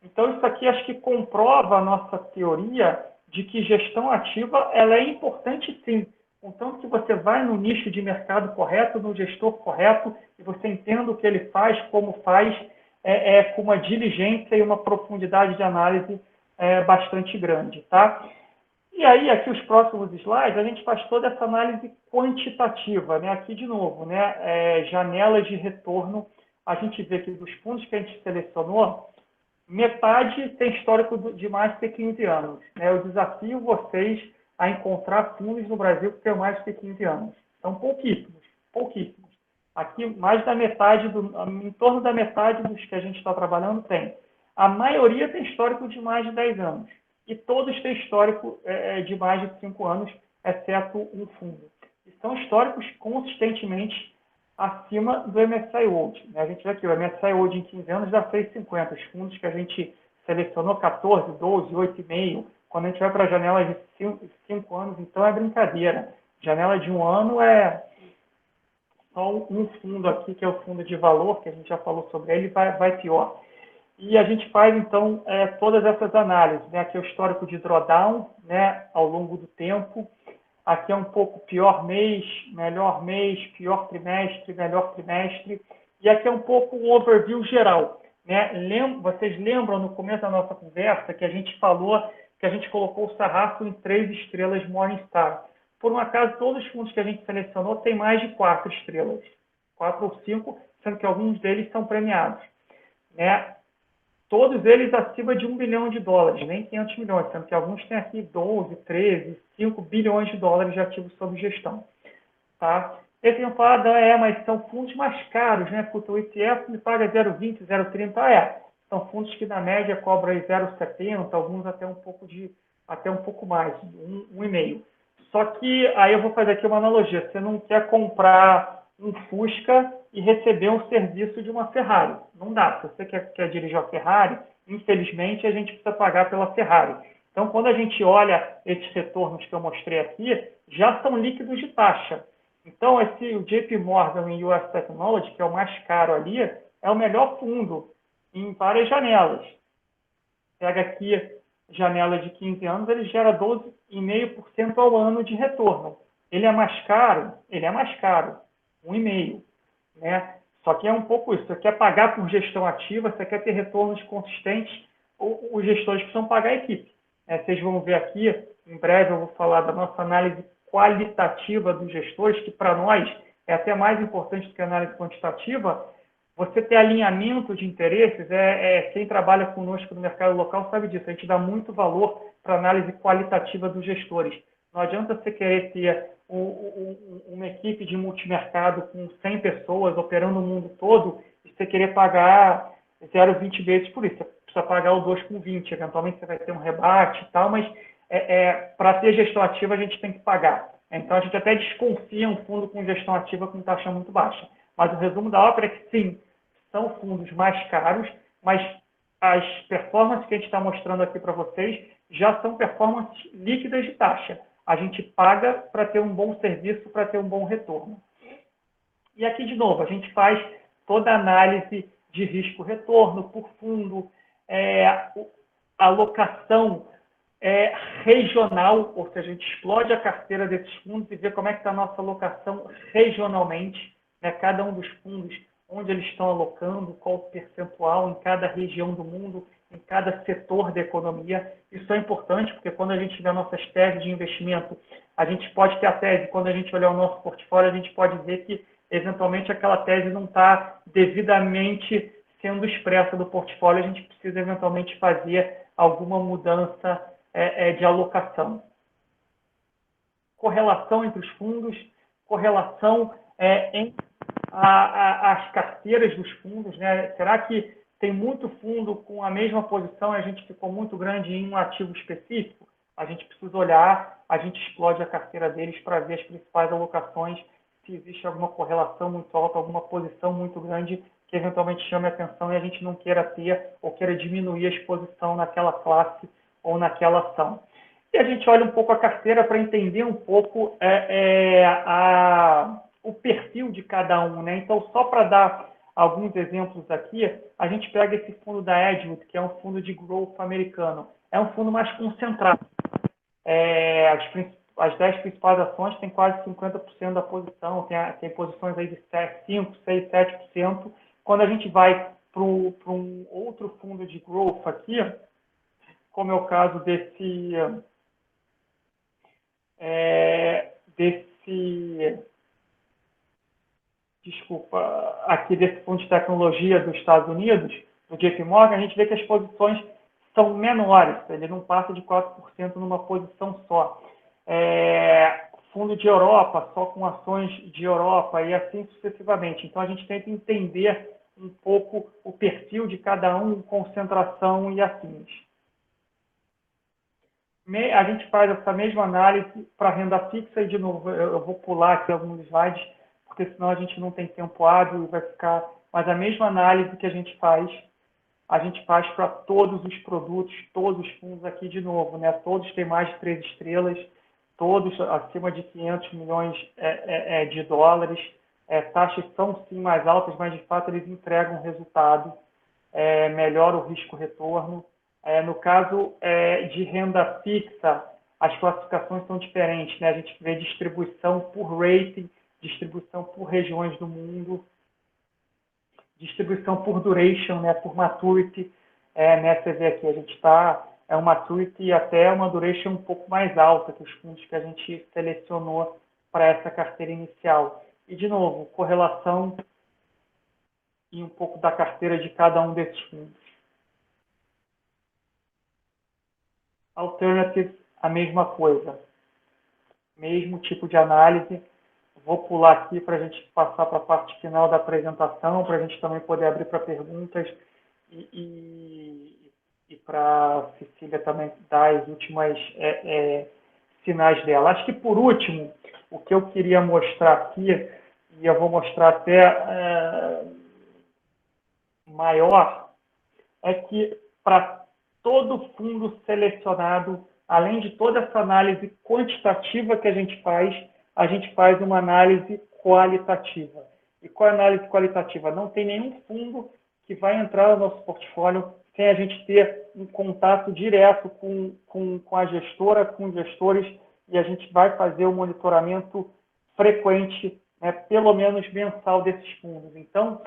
Então, isso aqui acho que comprova a nossa teoria de que gestão ativa ela é importante, sim, contanto que você vai no nicho de mercado correto, no gestor correto, e você entenda o que ele faz, como faz, com uma diligência e uma profundidade de análise bastante grande, tá? E aí, aqui os próximos slides, a gente faz toda essa análise quantitativa, né? Aqui, de novo, né? Janelas de retorno, a gente vê que dos fundos que a gente selecionou, metade tem histórico de mais de 15 anos. Né? Eu desafio vocês a encontrar fundos no Brasil que tenham mais de 15 anos. São pouquíssimos, pouquíssimos. Aqui, mais da metade, em torno da metade dos que a gente está trabalhando tem. A maioria tem histórico de mais de 10 anos. E todos têm histórico de mais de 5 anos, exceto um fundo. E são históricos consistentemente acima do MSCI World. A gente vê aqui, o MSCI World em 15 anos já fez 50. Os fundos que a gente selecionou, 14, 12, 8,5. Quando a gente vai para a janela de 5 anos, então é brincadeira. Janela de 1 ano é só um fundo aqui, que é o fundo de valor, que a gente já falou sobre ele, vai pior. E a gente faz, então, todas essas análises. Né? Aqui é o histórico de drawdown, né, ao longo do tempo. Aqui é um pouco pior mês, pior trimestre, melhor trimestre. E aqui é um pouco um overview geral. Né? Vocês lembram no começo da nossa conversa que a gente falou que a gente colocou o sarrafo em 3 estrelas Morningstar. Por um acaso, todos os fundos que a gente selecionou têm mais de 4 estrelas. 4 ou 5, sendo que alguns deles são premiados. Né? Todos eles acima de $1 bilhão, nem 500 milhões, sendo que alguns têm aqui 12, 13, 5 bilhões de dólares de ativos sob gestão. Tá? Eles tinham falado, mas são fundos mais caros, né? Puta, o ETF me paga 0,20, 0,30, São fundos que, na média, cobram 0,70, alguns até um pouco mais, 1,5. Só que, aí eu vou fazer aqui uma analogia, você não quer comprar um Fusca e receber um serviço de uma Ferrari. Não dá. Se você quer dirigir a Ferrari, infelizmente, a gente precisa pagar pela Ferrari. Então, quando a gente olha esses retornos que eu mostrei aqui, já são líquidos de taxa. Então, o JP Morgan em US Technology, que é o mais caro ali, é o melhor fundo em várias janelas. Pega aqui janela de 15 anos, ele gera 12,5% ao ano de retorno. Ele é mais caro? Ele é mais caro, 1,5%. Né? Só que é um pouco isso. Você quer pagar por gestão ativa, você quer ter retornos consistentes, os gestores precisam pagar a equipe. Vocês vão ver aqui, em breve eu vou falar da nossa análise qualitativa dos gestores, que para nós é até mais importante do que a análise quantitativa. Você ter alinhamento de interesses, quem trabalha conosco no mercado local sabe disso, a gente dá muito valor para a análise qualitativa dos gestores. Não adianta você querer ter uma equipe de multimercado com 100 pessoas operando o mundo todo e você querer pagar 0,20 vezes por isso. Você precisa pagar o 2,20, eventualmente você vai ter um rebate e tal, mas para ter gestão ativa a gente tem que pagar. Então a gente até desconfia um fundo com gestão ativa com taxa muito baixa. Mas o resumo da ópera é que sim, são fundos mais caros, mas as performances que a gente está mostrando aqui para vocês já são performances líquidas de taxa. A gente paga para ter um bom serviço, para ter um bom retorno. E aqui, de novo, a gente faz toda a análise de risco-retorno por fundo, alocação regional, ou seja, a gente explode a carteira desses fundos e vê como é que está a nossa alocação regionalmente, né? Cada um dos fundos, onde eles estão alocando, qual o percentual em cada região do mundo, em cada setor da economia. Isso é importante, porque quando a gente vê nossas teses de investimento, a gente pode ter a tese, quando a gente olhar o nosso portfólio, a gente pode ver que, eventualmente, aquela tese não está devidamente sendo expressa do portfólio, a gente precisa, eventualmente, fazer alguma mudança de alocação. Correlação entre os fundos, correlação entre as carteiras dos fundos, né? Será que tem muito fundo com a mesma posição e a gente ficou muito grande em um ativo específico? A gente precisa olhar, a gente explode a carteira deles para ver as principais alocações, se existe alguma correlação muito alta, alguma posição muito grande que eventualmente chame a atenção e a gente não queira ter ou queira diminuir a exposição naquela classe ou naquela ação. E a gente olha um pouco a carteira para entender um pouco o perfil de cada um, né? Então, só para dar alguns exemplos aqui, a gente pega esse fundo da Edgewood, que é um fundo de growth americano. É um fundo mais concentrado. As 10 principais ações têm quase 50% da posição, tem posições aí de 5, 6, 7%. Quando a gente vai para um outro fundo de growth aqui, como é o caso aqui desse fundo de tecnologia dos Estados Unidos, do JP Morgan, a gente vê que as posições são menores, ele não passa de 4% numa posição só. Fundo de Europa, só com ações de Europa e assim sucessivamente. Então, a gente tenta entender um pouco o perfil de cada um, concentração e afins. A gente faz essa mesma análise para renda fixa e, de novo, eu vou pular aqui alguns slides, porque senão a gente não tem tempo hábil e vai ficar... Mas a mesma análise que a gente faz para todos os produtos, todos os fundos aqui de novo, né? Todos têm mais de 3 estrelas, todos acima de 500 milhões de dólares. Taxas são sim mais altas, mas de fato eles entregam resultado, melhora o risco-retorno. No caso de renda fixa, as classificações são diferentes, né? A gente vê distribuição por rating, distribuição por regiões do mundo, distribuição por duration, né? Por maturity. Você vê aqui, a gente está... um maturity e até uma duration um pouco mais alta que os fundos que a gente selecionou para essa carteira inicial. E, de novo, correlação e um pouco da carteira de cada um desses fundos. Alternatives, a mesma coisa. Mesmo tipo de análise. Vou pular aqui para a gente passar para a parte final da apresentação, para a gente também poder abrir para perguntas e para a Cecília também dar as últimas sinais dela. Acho que, por último, o que eu queria mostrar aqui, e eu vou mostrar até maior, é que para todo fundo selecionado, além de toda essa análise quantitativa que a gente faz uma análise qualitativa. E qual é a análise qualitativa? Não tem nenhum fundo que vai entrar no nosso portfólio sem a gente ter um contato direto com a gestora, com os gestores, e a gente vai fazer um monitoramento frequente né, pelo menos mensal desses fundos. Então,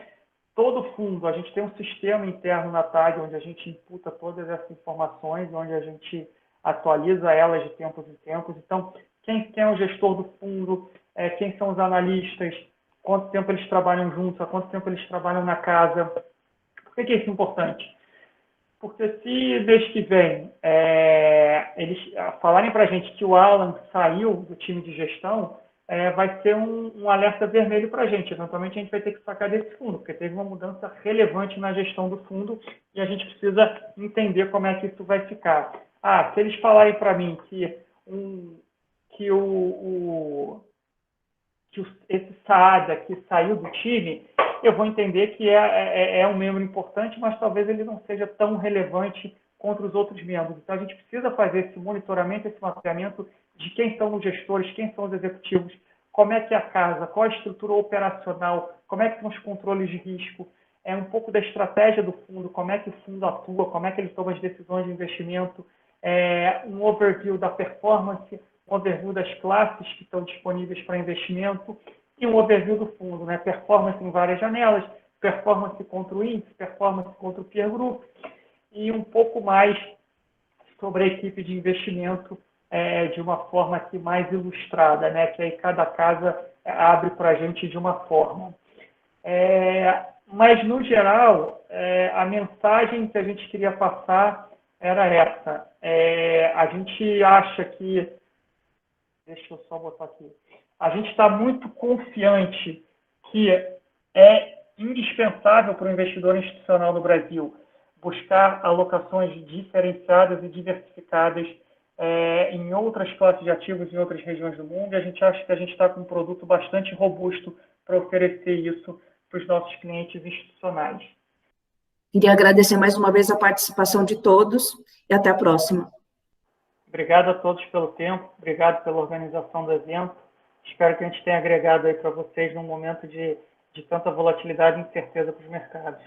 todo fundo, a gente tem um sistema interno na TAG, onde a gente imputa todas essas informações, onde a gente atualiza elas de tempos em tempos. Então, quem é o gestor do fundo, quem são os analistas, quanto tempo eles trabalham juntos, há quanto tempo eles trabalham na casa. Por que é isso importante? Porque se mês que vem eles falarem para a gente que o Alan saiu do time de gestão, vai ser um alerta vermelho para a gente. Eventualmente, a gente vai ter que sacar desse fundo, porque teve uma mudança relevante na gestão do fundo e a gente precisa entender como é que isso vai ficar. Se eles falarem para mim que esse Saada que saiu do time, eu vou entender que é um membro importante, mas talvez ele não seja tão relevante contra os outros membros. Então, a gente precisa fazer esse monitoramento, esse mapeamento de quem são os gestores, quem são os executivos, como é que é a casa, qual a estrutura operacional, como é que são os controles de risco, um pouco da estratégia do fundo, como é que o fundo atua, como é que ele toma as decisões de investimento, um overview da performance, um overview das classes que estão disponíveis para investimento e um overview do fundo, né? Performance em várias janelas, performance contra o índice, performance contra o peer group e um pouco mais sobre a equipe de investimento de uma forma aqui mais ilustrada, né? Que aí cada casa abre para a gente de uma forma. Mas, no geral, a mensagem que a gente queria passar era essa. A gente acha que... Deixa eu só botar aqui. A gente está muito confiante que é indispensável para o investidor institucional no Brasil buscar alocações diferenciadas e diversificadas em outras classes de ativos em outras regiões do mundo, e a gente acha que a gente está com um produto bastante robusto para oferecer isso para os nossos clientes institucionais. Queria agradecer mais uma vez a participação de todos e até a próxima. Obrigado a todos pelo tempo, obrigado pela organização do evento. Espero que a gente tenha agregado aí para vocês num momento de tanta volatilidade e incerteza para os mercados.